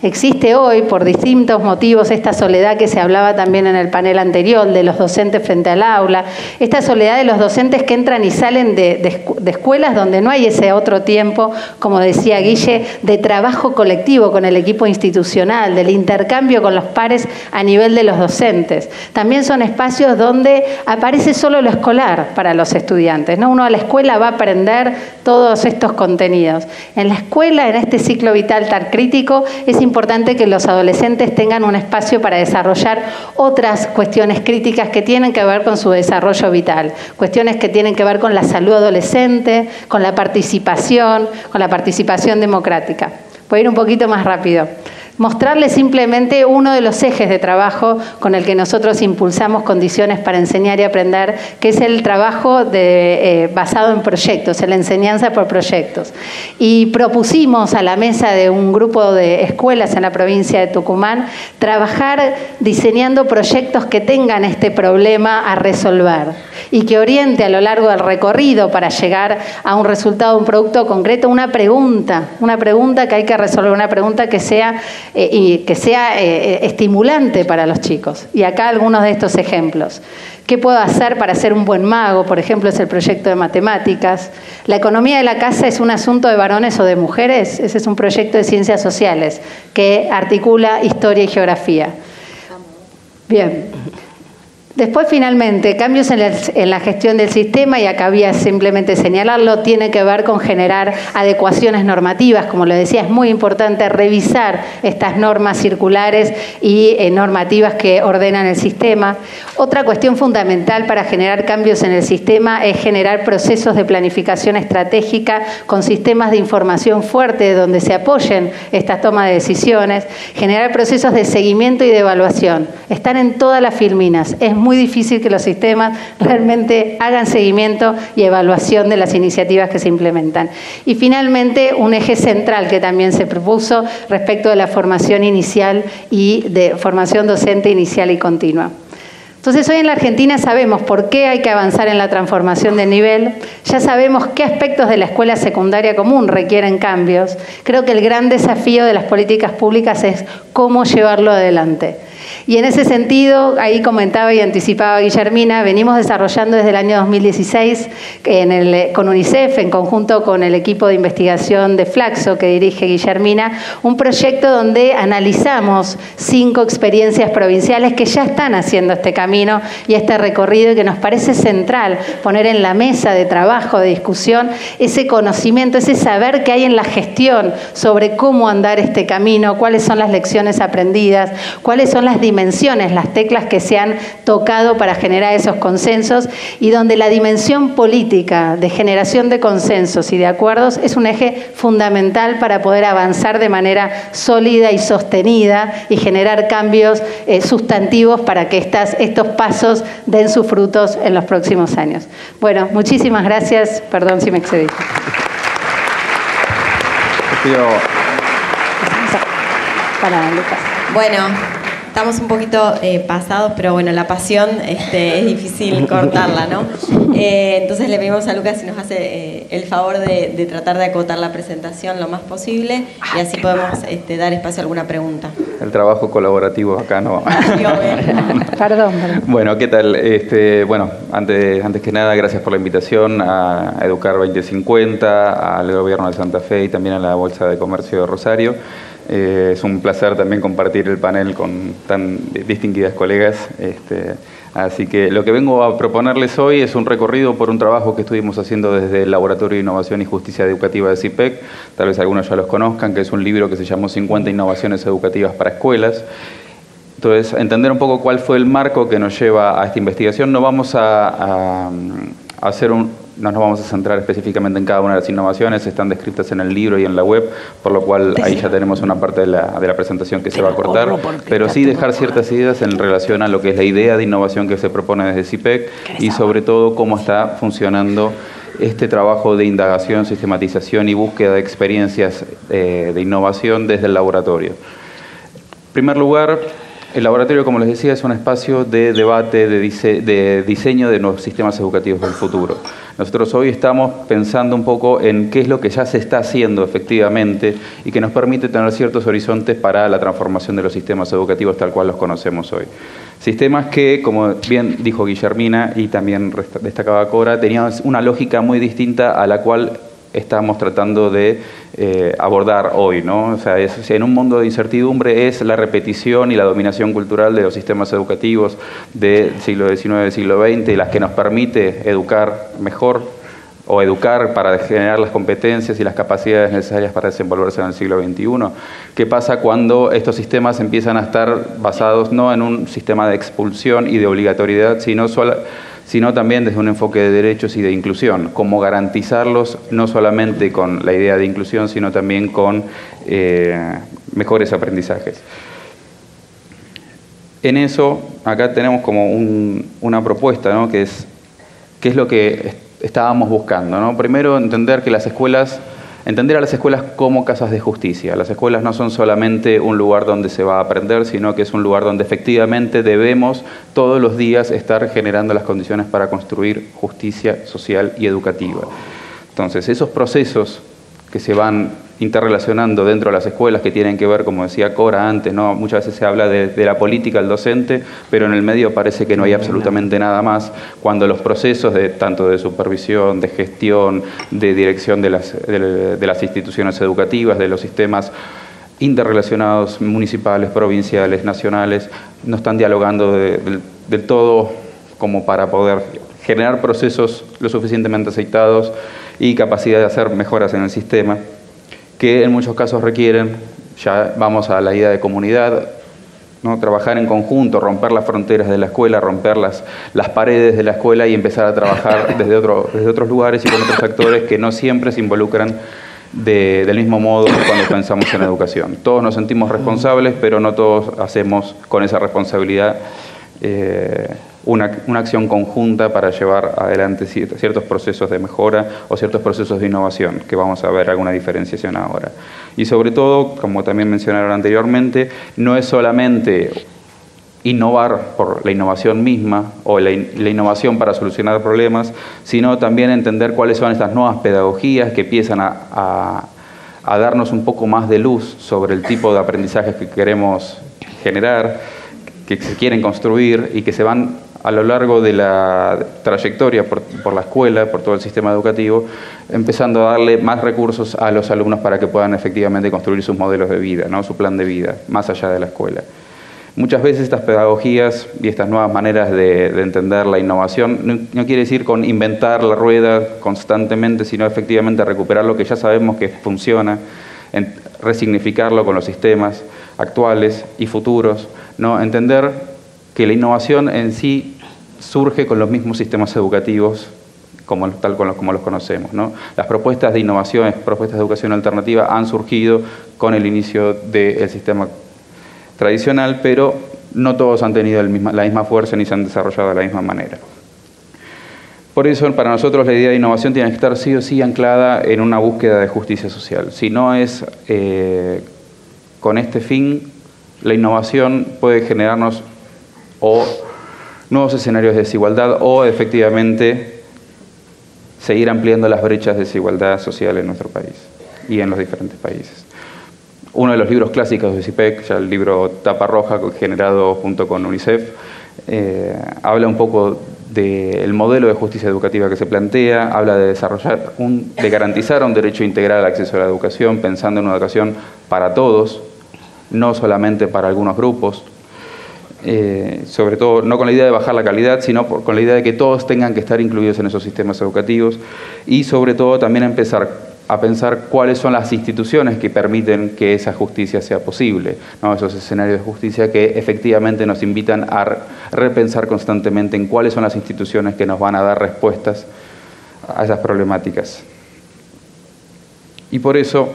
Existe hoy, por distintos motivos, esta soledad que se hablaba también en el panel anterior, de los docentes frente al aula, esta soledad de los docentes que entran y salen de escuelas donde no hay ese otro tiempo, como decía Guille, de trabajo colectivo con el equipo institucional, del intercambio con los pares a nivel de los docentes. También son espacios donde aparece solo lo escolar para los estudiantes, ¿no? Uno a la escuela va a aprender todos estos contenidos. En la escuela, en este ciclo vital tan crítico, es importante que los adolescentes tengan un espacio para desarrollar otras cuestiones críticas que tienen que ver con su desarrollo vital, cuestiones que tienen que ver con la salud adolescente, con la participación democrática. Voy a ir un poquito más rápido. Mostrarles simplemente uno de los ejes de trabajo con el que nosotros impulsamos condiciones para enseñar y aprender, que es el trabajo basado en proyectos, en la enseñanza por proyectos. Y propusimos a la mesa de un grupo de escuelas en la provincia de Tucumán trabajar diseñando proyectos que tengan este problema a resolver y que oriente a lo largo del recorrido para llegar a un resultado, un producto concreto, una pregunta que hay que resolver, una pregunta que sea estimulante para los chicos. Y acá algunos de estos ejemplos. ¿Qué puedo hacer para ser un buen mago? Por ejemplo, es el proyecto de matemáticas. ¿La economía de la casa es un asunto de varones o de mujeres? Ese es un proyecto de ciencias sociales que articula historia y geografía. Bien. Después, finalmente, cambios en la gestión del sistema, y acá había simplemente señalarlo, tiene que ver con generar adecuaciones normativas. Como lo decía, es muy importante revisar estas normas circulares y normativas que ordenan el sistema. Otra cuestión fundamental para generar cambios en el sistema es generar procesos de planificación estratégica con sistemas de información fuerte donde se apoyen estas tomas de decisiones, generar procesos de seguimiento y de evaluación. Están en todas las filminas. Es muy difícil que los sistemas realmente hagan seguimiento y evaluación de las iniciativas que se implementan. Y finalmente, un eje central que también se propuso respecto de la formación inicial y de formación docente inicial y continua. Entonces, hoy en la Argentina sabemos por qué hay que avanzar en la transformación del nivel, ya sabemos qué aspectos de la escuela secundaria común requieren cambios. Creo que el gran desafío de las políticas públicas es cómo llevarlo adelante. Y en ese sentido, ahí comentaba y anticipaba Guillermina, venimos desarrollando desde el año 2016 con UNICEF, en conjunto con el equipo de investigación de Flaxo que dirige Guillermina, un proyecto donde analizamos 5 experiencias provinciales que ya están haciendo este camino y este recorrido, y que nos parece central poner en la mesa de trabajo, de discusión, ese conocimiento, ese saber que hay en la gestión sobre cómo andar este camino, cuáles son las lecciones aprendidas, cuáles son las dimensiones, las teclas que se han tocado para generar esos consensos, y donde la dimensión política de generación de consensos y de acuerdos es un eje fundamental para poder avanzar de manera sólida y sostenida y generar cambios sustantivos para que estos pasos den sus frutos en los próximos años. Bueno, muchísimas gracias. Perdón si me excedí. Para Lucas. Bueno, estamos un poquito pasados, pero bueno, la pasión es difícil cortarla, ¿no? Entonces le pedimos a Lucas si nos hace el favor de tratar de acotar la presentación lo más posible, y así podemos dar espacio a alguna pregunta. El trabajo colaborativo acá no. Perdón. Bueno, ¿qué tal? Bueno, antes que nada, gracias por la invitación a Educar 2050, al Gobierno de Santa Fe y también a la Bolsa de Comercio de Rosario. Es un placer también compartir el panel con tan distinguidas colegas. Así que lo que vengo a proponerles hoy es un recorrido por un trabajo que estuvimos haciendo desde el Laboratorio de Innovación y Justicia Educativa de CIPEC. Tal vez algunos ya los conozcan, que es un libro que se llamó 50 innovaciones educativas para escuelas. Entonces, entender un poco cuál fue el marco que nos lleva a esta investigación. No vamos no nos vamos a centrar específicamente en cada una de las innovaciones, están descritas en el libro y en la web, por lo cual ahí ya tenemos una parte de la presentación que se va a cortar, pero sí dejar ciertas ideas en relación a lo que es la idea de innovación que se propone desde CIPEC y sobre todo cómo está funcionando este trabajo de indagación, sistematización y búsqueda de experiencias de innovación desde el laboratorio. En primer lugar, el laboratorio, como les decía, es un espacio de debate, de diseño de nuevos sistemas educativos del futuro. Nosotros hoy estamos pensando un poco en qué es lo que ya se está haciendo efectivamente y que nos permite tener ciertos horizontes para la transformación de los sistemas educativos tal cual los conocemos hoy. Sistemas que, como bien dijo Guillermina y también destacaba Cora, tenían una lógica muy distinta a la cual estamos tratando de abordar hoy, ¿no? O sea, en un mundo de incertidumbre es la repetición y la dominación cultural de los sistemas educativos del siglo XIX, del siglo XX, las que nos permite educar mejor o educar para generar las competencias y las capacidades necesarias para desenvolverse en el siglo XXI. ¿Qué pasa cuando estos sistemas empiezan a estar basados no en un sistema de expulsión y de obligatoriedad, sino también desde un enfoque de derechos y de inclusión? Cómo garantizarlos no solamente con la idea de inclusión, sino también con mejores aprendizajes. En eso, acá tenemos como una propuesta, ¿no? que es lo que estábamos buscando, ¿no? Primero, entender a las escuelas como casas de justicia. Las escuelas no son solamente un lugar donde se va a aprender, sino que es un lugar donde efectivamente debemos todos los días estar generando las condiciones para construir justicia social y educativa. Entonces, esos procesos que se van interrelacionando dentro de las escuelas, que tienen que ver, como decía Cora antes, ¿no? Muchas veces se habla de la política del docente, pero en el medio parece que no hay absolutamente nada más, cuando los procesos tanto de supervisión, de gestión, de dirección de las instituciones educativas, de los sistemas interrelacionados municipales, provinciales, nacionales, no están dialogando del todo como para poder generar procesos lo suficientemente aceitados y capacidad de hacer mejoras en el sistema, que en muchos casos requieren, ya vamos a la idea de comunidad, ¿no? Trabajar en conjunto, romper las fronteras de la escuela, romper las paredes de la escuela y empezar a trabajar desde otros lugares y con otros actores que no siempre se involucran del mismo modo cuando pensamos en educación. Todos nos sentimos responsables, pero no todos hacemos con esa responsabilidad una acción conjunta para llevar adelante ciertos procesos de mejora o ciertos procesos de innovación, que vamos a ver alguna diferenciación ahora. Y sobre todo, como también mencionaron anteriormente, no es solamente innovar por la innovación misma o la innovación para solucionar problemas, sino también entender cuáles son estas nuevas pedagogías que empiezan a darnos un poco más de luz sobre el tipo de aprendizajes que queremos generar, que se quieren construir y que se van a lo largo de la trayectoria por la escuela, por todo el sistema educativo, empezando a darle más recursos a los alumnos para que puedan efectivamente construir sus modelos de vida, ¿no? Su plan de vida, más allá de la escuela. Muchas veces estas pedagogías y estas nuevas maneras de entender la innovación no quiere decir con inventar la rueda constantemente, sino efectivamente recuperar lo que ya sabemos que funciona, resignificarlo con los sistemas actuales y futuros, ¿no? Entender que la innovación en sí surge con los mismos sistemas educativos como los conocemos, ¿no? Las propuestas de innovación, propuestas de educación alternativa han surgido con el inicio del sistema tradicional, pero no todos han tenido la misma fuerza ni se han desarrollado de la misma manera. Por eso, para nosotros la idea de innovación tiene que estar sí o sí anclada en una búsqueda de justicia social. Si no es con este fin, la innovación puede generarnos o nuevos escenarios de desigualdad o efectivamente seguir ampliando las brechas de desigualdad social en nuestro país y en los diferentes países. Uno de los libros clásicos de CIPEC, ya el libro Tapa Roja, generado junto con UNICEF, habla un poco del modelo de justicia educativa que se plantea, habla de de garantizar un derecho integral al acceso a la educación, pensando en una educación para todos, no solamente para algunos grupos, sobre todo no con la idea de bajar la calidad, sino con la idea de que todos tengan que estar incluidos en esos sistemas educativos y sobre todo también empezar a pensar cuáles son las instituciones que permiten que esa justicia sea posible, ¿no? Esos escenarios de justicia que efectivamente nos invitan a repensar constantemente en cuáles son las instituciones que nos van a dar respuestas a esas problemáticas. Y por eso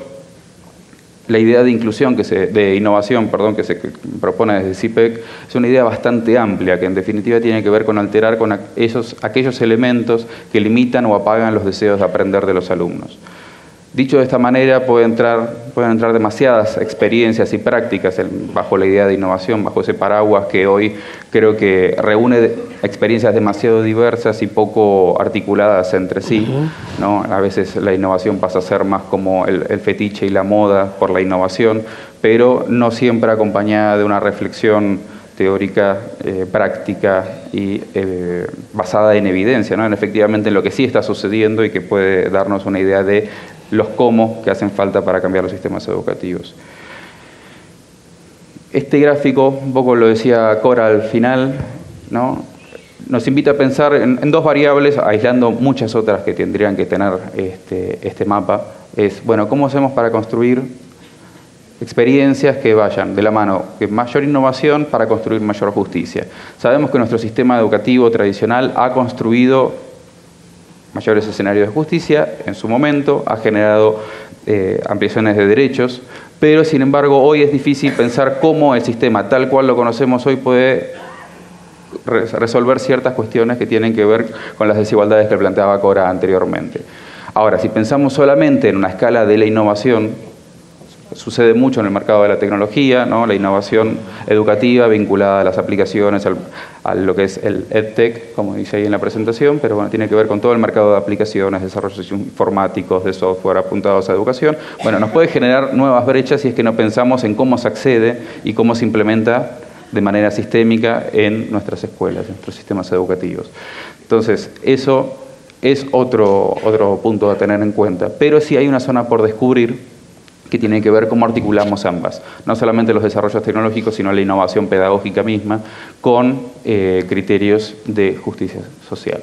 la idea de inclusión, de innovación, que se propone desde CIPEC, es una idea bastante amplia, que en definitiva tiene que ver con alterar con aquellos elementos que limitan o apagan los deseos de aprender de los alumnos. Dicho de esta manera, pueden entrar demasiadas experiencias y prácticas bajo la idea de innovación, bajo ese paraguas que hoy creo que reúne experiencias demasiado diversas y poco articuladas entre sí, ¿no? A veces la innovación pasa a ser más como el fetiche y la moda por la innovación, pero no siempre acompañada de una reflexión teórica, práctica y basada en evidencia, ¿no? Efectivamente en lo que sí está sucediendo y que puede darnos una idea de los cómo que hacen falta para cambiar los sistemas educativos. Este gráfico, un poco lo decía Cora al final, ¿no? Nos invita a pensar en dos variables, aislando muchas otras que tendrían que tener este mapa. Es, bueno, ¿cómo hacemos para construir experiencias que vayan de la mano de mayor innovación para construir mayor justicia? Sabemos que nuestro sistema educativo tradicional ha construido mayores escenarios de justicia en su momento, ha generado ampliaciones de derechos, pero sin embargo hoy es difícil pensar cómo el sistema tal cual lo conocemos hoy puede resolver ciertas cuestiones que tienen que ver con las desigualdades que planteaba Cora anteriormente. Ahora, si pensamos solamente en una escala de la innovación, sucede mucho en el mercado de la tecnología, ¿no? La innovación educativa vinculada a las aplicaciones, a lo que es el EdTech, como dice ahí en la presentación, pero bueno, tiene que ver con todo el mercado de aplicaciones, desarrollos informáticos, de software apuntados a educación. Bueno, nos puede generar nuevas brechas si es que no pensamos en cómo se accede y cómo se implementa de manera sistémica en nuestras escuelas, en nuestros sistemas educativos. Entonces, eso es otro punto a tener en cuenta. Pero sí hay una zona por descubrir que tiene que ver cómo articulamos ambas, no solamente los desarrollos tecnológicos, sino la innovación pedagógica misma, con criterios de justicia social.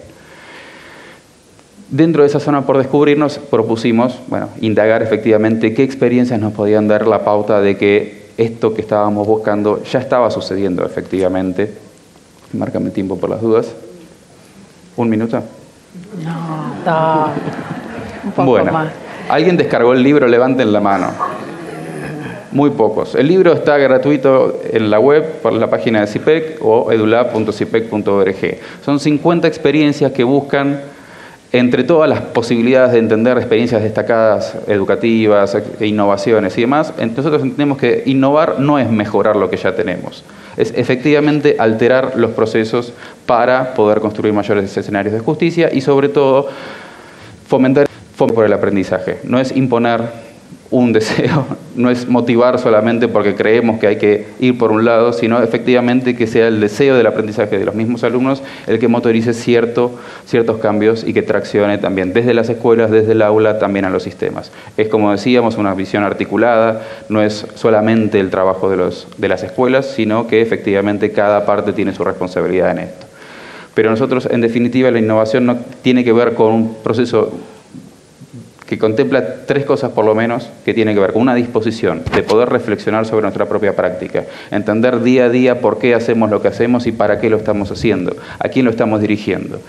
Dentro de esa zona por descubrirnos, propusimos, indagar efectivamente qué experiencias nos podían dar la pauta de que esto que estábamos buscando ya estaba sucediendo efectivamente. Márcame tiempo por las dudas. ¿Un minuto? No, un poco más. ¿Alguien descargó el libro? Levanten la mano. Muy pocos. El libro está gratuito en la web, por la página de CIPEC o edulab.cipec.org. Son 50 experiencias que buscan, entre todas las posibilidades de entender experiencias destacadas, educativas, innovaciones y demás, nosotros entendemos que innovar no es mejorar lo que ya tenemos. Es efectivamente alterar los procesos para poder construir mayores escenarios de justicia y sobre todo fomentar por el aprendizaje. No es imponer un deseo, no es motivar solamente porque creemos que hay que ir por un lado, sino efectivamente que sea el deseo del aprendizaje de los mismos alumnos el que motorice ciertos cambios y que traccione también desde las escuelas, desde el aula, también a los sistemas. Es, como decíamos, una visión articulada, no es solamente el trabajo de las escuelas, sino que efectivamente cada parte tiene su responsabilidad en esto. Pero nosotros, en definitiva, la innovación no tiene que ver con un proceso que contempla 3 cosas por lo menos, que tiene que ver con una disposición de poder reflexionar sobre nuestra propia práctica, entender día a día por qué hacemos lo que hacemos y para qué lo estamos haciendo, a quién lo estamos dirigiendo.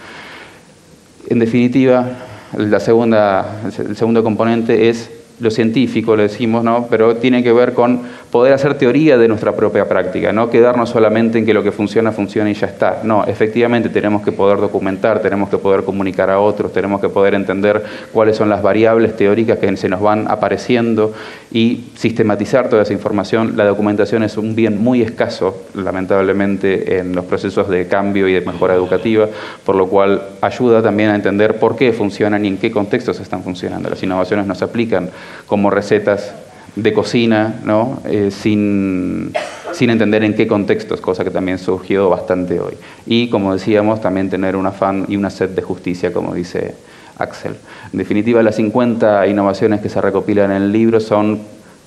En definitiva, el segundo componente es lo científico, le decimos, ¿no? Pero tiene que ver con poder hacer teoría de nuestra propia práctica, no quedarnos solamente en que lo que funciona, funciona y ya está. No, efectivamente tenemos que poder documentar, tenemos que poder comunicar a otros, tenemos que poder entender cuáles son las variables teóricas que se nos van apareciendo y sistematizar toda esa información. La documentación es un bien muy escaso, lamentablemente, en los procesos de cambio y de mejora educativa, por lo cual ayuda también a entender por qué funcionan y en qué contextos están funcionando. Las innovaciones no se aplican como recetas de cocina, ¿no? Sin entender en qué contextos, cosa que también surgió bastante hoy. Y, como decíamos, también tener un afán y una sed de justicia, como dice Axel. En definitiva, las 50 innovaciones que se recopilan en el libro son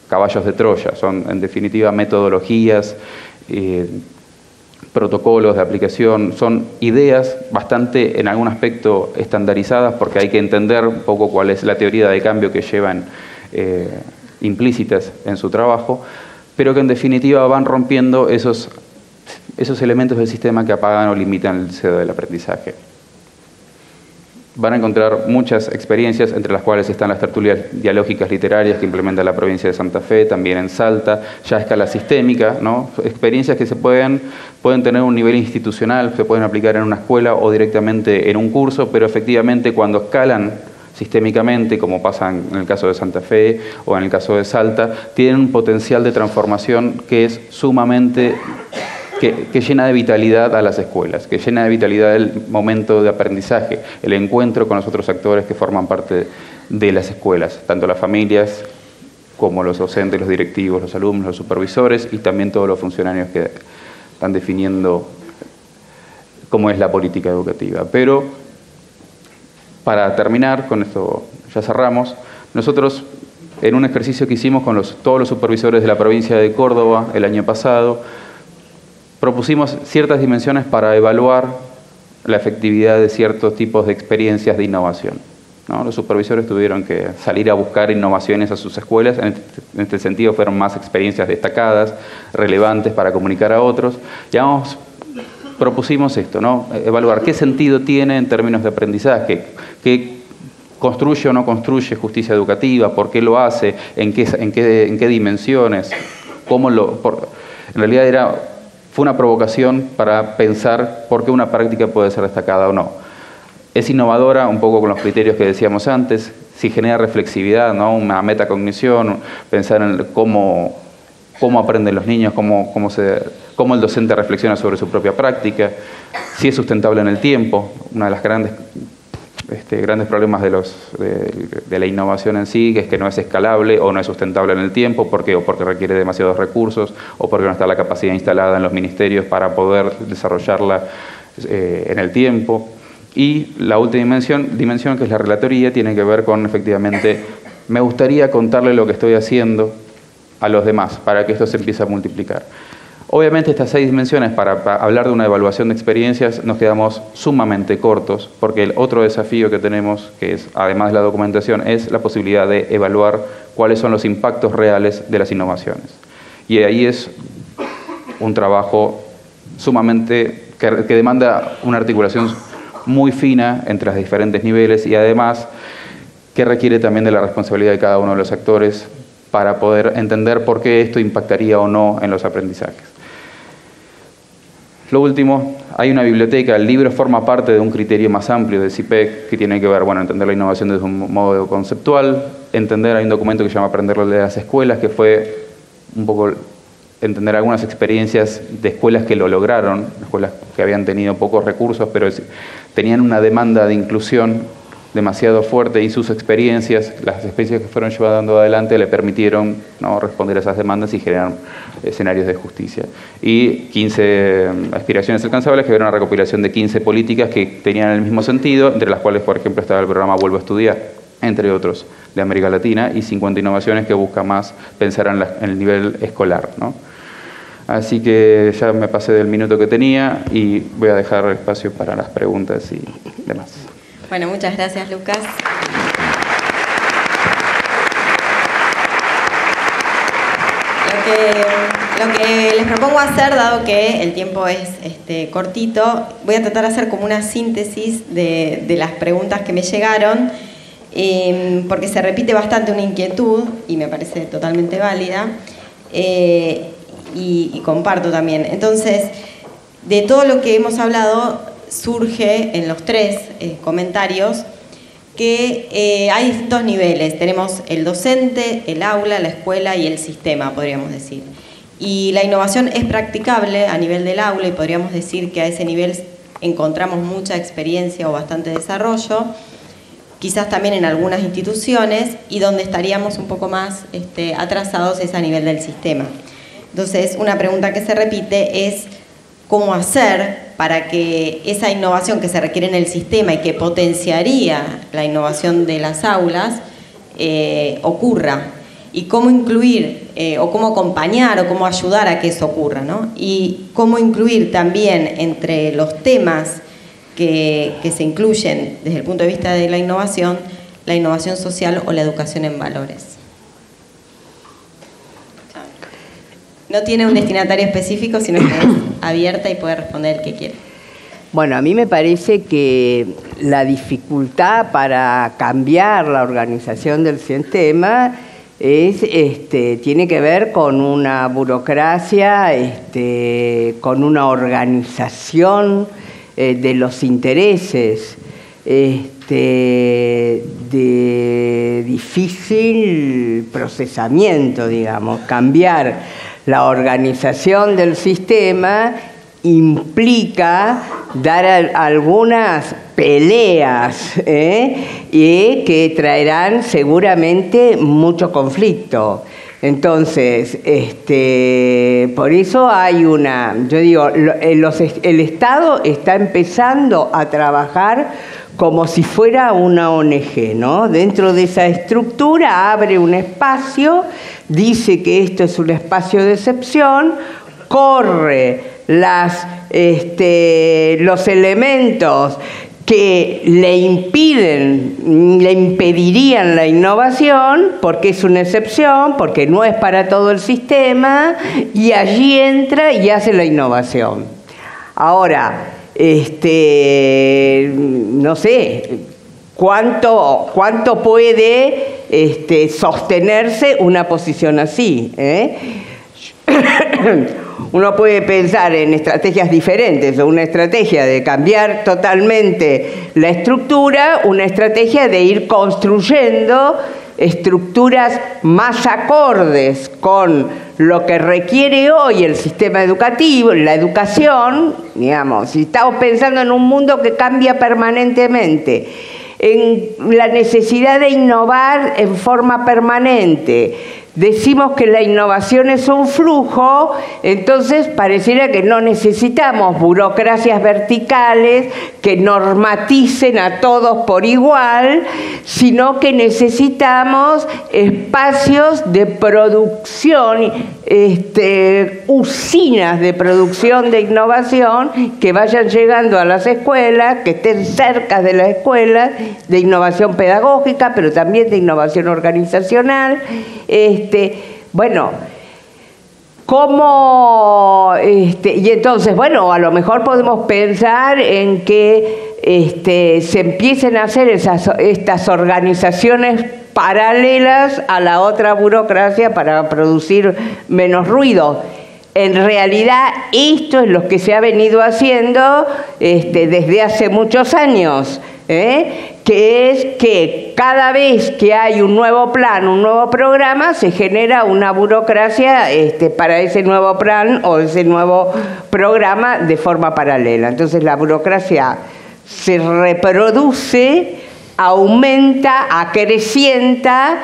caballos de Troya, son en definitiva metodologías, protocolos de aplicación, son ideas bastante en algún aspecto estandarizadas porque hay que entender un poco cuál es la teoría de cambio que llevan implícitas en su trabajo, pero que en definitiva van rompiendo esos elementos del sistema que apagan o limitan el deseo del aprendizaje. Van a encontrar muchas experiencias, entre las cuales están las tertulias dialógicas literarias que implementa la provincia de Santa Fe, también en Salta, ya a escala sistémica, ¿no? Experiencias que pueden tener un nivel institucional, se pueden aplicar en una escuela o directamente en un curso, pero efectivamente cuando escalan sistémicamente, como pasa en el caso de Santa Fe o en el caso de Salta, tienen un potencial de transformación que es sumamente que llena de vitalidad a las escuelas, que llena de vitalidad el momento de aprendizaje, el encuentro con los otros actores que forman parte de las escuelas, tanto las familias como los docentes, los directivos, los alumnos, los supervisores y también todos los funcionarios que están definiendo cómo es la política educativa. Pero, para terminar, con esto ya cerramos, nosotros en un ejercicio que hicimos con todos los supervisores de la provincia de Córdoba el año pasado, propusimos ciertas dimensiones para evaluar la efectividad de ciertos tipos de experiencias de innovación, ¿no? Los supervisores tuvieron que salir a buscar innovaciones a sus escuelas, en este sentido fueron más experiencias destacadas, relevantes para comunicar a otros. Propusimos esto, ¿no? Evaluar qué sentido tiene en términos de aprendizaje, qué construye o no construye justicia educativa, por qué lo hace, en qué dimensiones, en realidad fue una provocación para pensar por qué una práctica puede ser destacada o no. Es innovadora, un poco con los criterios que decíamos antes, si genera reflexividad, ¿no? Una metacognición, pensar en cómo aprenden los niños, cómo el docente reflexiona sobre su propia práctica, si es sustentable en el tiempo, una de las grandes problemas de la innovación en sí, que es que no es escalable o no es sustentable en el tiempo. ¿Por qué? O porque requiere demasiados recursos, o porque no está la capacidad instalada en los ministerios para poder desarrollarla en el tiempo. Y la última dimensión, que es la relatoría, tiene que ver con efectivamente me gustaría contarle lo que estoy haciendo a los demás, para que esto se empiece a multiplicar. Obviamente estas 6 dimensiones, para hablar de una evaluación de experiencias, nos quedamos sumamente cortos, porque el otro desafío que tenemos, que es, además de la documentación, es la posibilidad de evaluar cuáles son los impactos reales de las innovaciones. Y ahí es un trabajo sumamente que demanda una articulación muy fina entre los diferentes niveles y además que requiere también de la responsabilidad de cada uno de los actores para poder entender por qué esto impactaría o no en los aprendizajes. Lo último, hay una biblioteca, el libro forma parte de un criterio más amplio de CIPEC que tiene que ver, bueno, entender la innovación desde un modo conceptual, hay un documento que se llama Aprenderlo de las escuelas, que fue un poco entender algunas experiencias de escuelas que lo lograron, escuelas que habían tenido pocos recursos, pero tenían una demanda de inclusión demasiado fuerte y sus experiencias, las experiencias que fueron llevando adelante le permitieron, ¿no?, responder a esas demandas y generar escenarios de justicia. Y 15 aspiraciones alcanzables, que era una recopilación de 15 políticas que tenían el mismo sentido, entre las cuales, por ejemplo, estaba el programa Vuelvo a Estudiar, entre otros, de América Latina, y 50 innovaciones que busca más pensar en el nivel escolar, ¿no? Así que ya me pasé del minuto que tenía y voy a dejar espacio para las preguntas y demás. Bueno, muchas gracias, Lucas. Lo que les propongo hacer, dado que el tiempo es cortito, voy a tratar de hacer como una síntesis de las preguntas que me llegaron, porque se repite bastante una inquietud y me parece totalmente válida, y comparto también. Entonces, de todo lo que hemos hablado, surge en los 3 comentarios que hay distintos niveles. Tenemos el docente, el aula, la escuela y el sistema, podríamos decir. Y la innovación es practicable a nivel del aula y podríamos decir que a ese nivel encontramos mucha experiencia o bastante desarrollo, quizás también en algunas instituciones, y donde estaríamos un poco más atrasados es a nivel del sistema. Entonces, una pregunta que se repite es cómo hacer para que esa innovación que se requiere en el sistema y que potenciaría la innovación de las aulas ocurra, y cómo incluir o cómo acompañar o cómo ayudar a que eso ocurra, ¿no? Y cómo incluir también entre los temas que se incluyen desde el punto de vista de la innovación social o la educación en valores. No tiene un destinatario específico, sino que es abierta y puede responder el que quiera. Bueno, a mí me parece que la dificultad para cambiar la organización del sistema tiene que ver con una burocracia, con una organización de los intereses, de difícil procesamiento, digamos. Cambiar la organización del sistema implica dar algunas peleas y que traerán seguramente mucho conflicto. Entonces, por eso hay yo digo, el Estado está empezando a trabajar como si fuera una ONG, ¿no? Dentro de esa estructura abre un espacio, dice que esto es un espacio de excepción, corre los elementos que le impedirían la innovación, porque es una excepción, porque no es para todo el sistema, y allí entra y hace la innovación. Ahora, no sé cuánto puede sostenerse una posición así, Uno puede pensar en estrategias diferentes, o una estrategia de cambiar totalmente la estructura, una estrategia de ir construyendo estructuras más acordes con lo que requiere hoy el sistema educativo, la educación, digamos. Si estamos pensando en un mundo que cambia permanentemente, en la necesidad de innovar en forma permanente, decimos que la innovación es un flujo, entonces pareciera que no necesitamos burocracias verticales que normaticen a todos por igual, sino que necesitamos espacios de producción, usinas de producción de innovación que vayan llegando a las escuelas, que estén cerca de las escuelas, de innovación pedagógica, pero también de innovación organizacional. Bueno, ¿cómo? Y entonces, bueno, a lo mejor podemos pensar en que se empiecen a hacer estas organizaciones paralelas a la otra burocracia para producir menos ruido. En realidad, esto es lo que se ha venido haciendo desde hace muchos años, que es que cada vez que hay un nuevo plan, un nuevo programa, se genera una burocracia para ese nuevo plan o ese nuevo programa de forma paralela. Entonces la burocracia se reproduce, aumenta, acrecienta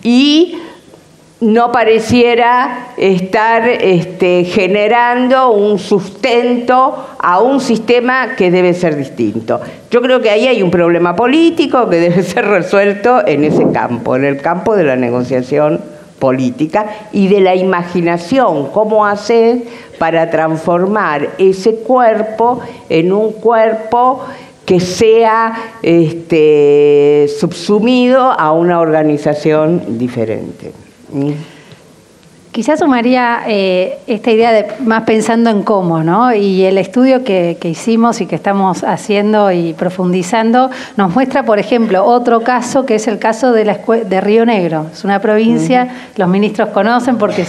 y no pareciera estar generando un sustento a un sistema que debe ser distinto. Yo creo que ahí hay un problema político que debe ser resuelto en ese campo, en el campo de la negociación política y de la imaginación, cómo hacer para transformar ese cuerpo en un cuerpo que sea subsumido a una organización diferente. Quizás sumaría esta idea de más pensando en cómo, ¿no? Y el estudio que hicimos y que estamos haciendo y profundizando nos muestra, por ejemplo, otro caso que es el caso de Río Negro. Es una provincia, los ministros conocen porque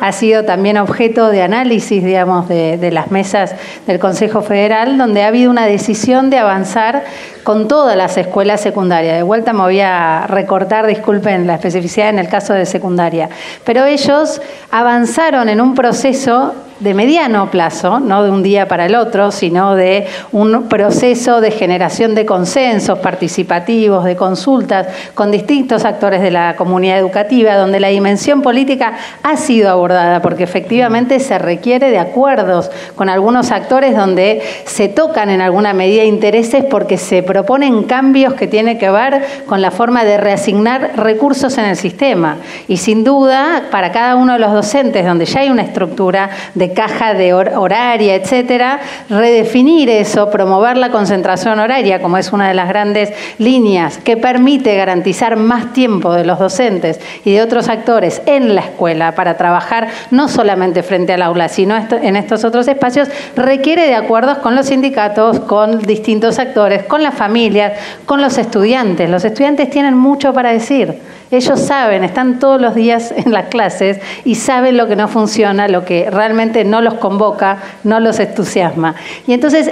ha sido también objeto de análisis, digamos, de las mesas del Consejo Federal, donde ha habido una decisión de avanzar con todas las escuelas secundarias. De vuelta me voy a recortar, disculpen la especificidad en el caso de secundaria, pero ellos avanzaron en un proceso de mediano plazo, no de un día para el otro, sino de un proceso de generación de consensos participativos, de consultas con distintos actores de la comunidad educativa, donde la dimensión política ha sido abordada, porque efectivamente se requiere de acuerdos con algunos actores donde se tocan en alguna medida intereses porque se proponen cambios que tienen que ver con la forma de reasignar recursos en el sistema. Y sin duda, para cada uno de los docentes, donde ya hay una estructura de caja de horaria, etcétera, redefinir eso, promover la concentración horaria, como es una de las grandes líneas que permite garantizar más tiempo de los docentes y de otros actores en la escuela para trabajar no solamente frente al aula, sino en estos otros espacios, requiere de acuerdos con los sindicatos, con distintos actores, con las familias, con los estudiantes. Los estudiantes tienen mucho para decir. Ellos saben, están todos los días en las clases y saben lo que no funciona, lo que realmente no los convoca, no los entusiasma. Y entonces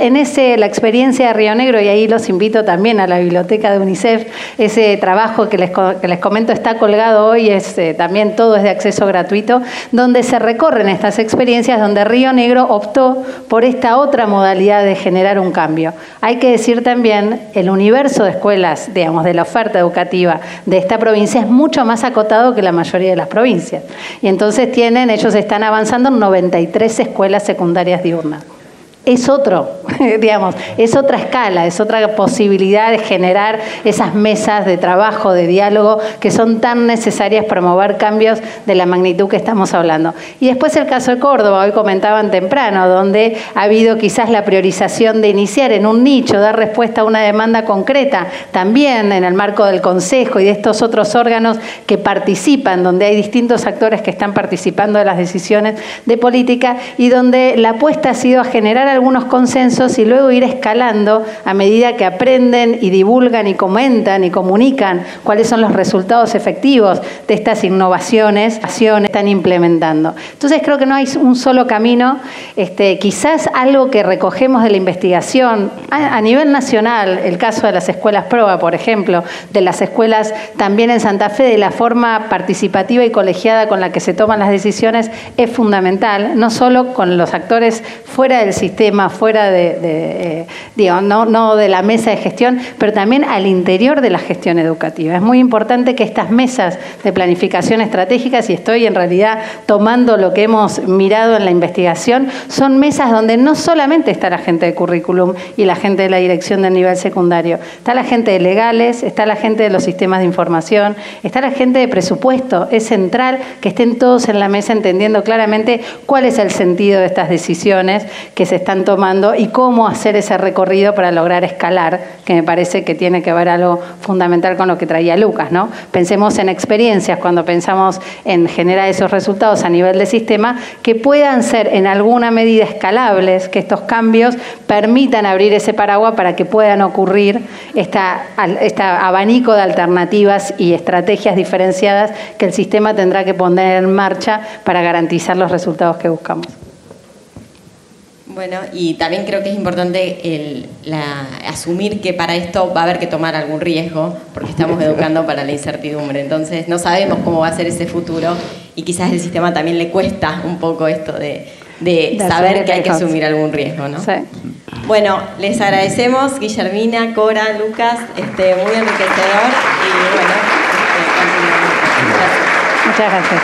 la experiencia de Río Negro, y ahí los invito también a la biblioteca de UNICEF, ese trabajo que les comento está colgado hoy, también todo es de acceso gratuito, donde se recorren estas experiencias, donde Río Negro optó por esta otra modalidad de generar un cambio. Hay que decir también, el universo de escuelas, digamos, de la oferta educativa de esta provincia es mucho más acotado que la mayoría de las provincias. Y entonces ellos están avanzando en 93 escuelas secundarias diurnas. Es es otra escala, es otra posibilidad de generar esas mesas de trabajo, de diálogo, que son tan necesarias para promover cambios de la magnitud que estamos hablando. Y después el caso de Córdoba, hoy comentaban temprano, donde ha habido quizás la priorización de iniciar en un nicho, dar respuesta a una demanda concreta, también en el marco del Consejo y de estos otros órganos que participan, donde hay distintos actores que están participando de las decisiones de política y donde la apuesta ha sido a generar algunos consensos y luego ir escalando a medida que aprenden y divulgan y comentan y comunican cuáles son los resultados efectivos de estas innovaciones que están implementando. Entonces creo que no hay un solo camino, quizás algo que recogemos de la investigación a nivel nacional, el caso de las escuelas PROA, por ejemplo, de las escuelas también en Santa Fe, de la forma participativa y colegiada con la que se toman las decisiones es fundamental, no solo con los actores fuera del sistema, fuera de no de la mesa de gestión, pero también al interior de la gestión educativa. Es muy importante que estas mesas de planificación estratégica, si estoy en realidad tomando lo que hemos mirado en la investigación, son mesas donde no solamente está la gente de currículum y la gente de la dirección del nivel secundario, está la gente de legales, está la gente de los sistemas de información, está la gente de presupuesto. Es central que estén todos en la mesa entendiendo claramente cuál es el sentido de estas decisiones que se están tomando y cómo hacer ese recorrido para lograr escalar, que me parece que tiene que ver algo fundamental con lo que traía Lucas, ¿no? Pensemos en experiencias cuando pensamos en generar esos resultados a nivel de sistema que puedan ser en alguna medida escalables, que estos cambios permitan abrir ese paraguas para que puedan ocurrir este abanico de alternativas y estrategias diferenciadas que el sistema tendrá que poner en marcha para garantizar los resultados que buscamos. Bueno, y también creo que es importante asumir que para esto va a haber que tomar algún riesgo, porque estamos educando para la incertidumbre. Entonces, no sabemos cómo va a ser ese futuro y quizás al sistema también le cuesta un poco esto de saber que hay que asumir algún riesgo, ¿no? Sí. Bueno, les agradecemos, Guillermina, Cora, Lucas, muy enriquecedor y bueno, continuamos. Gracias. Muchas gracias.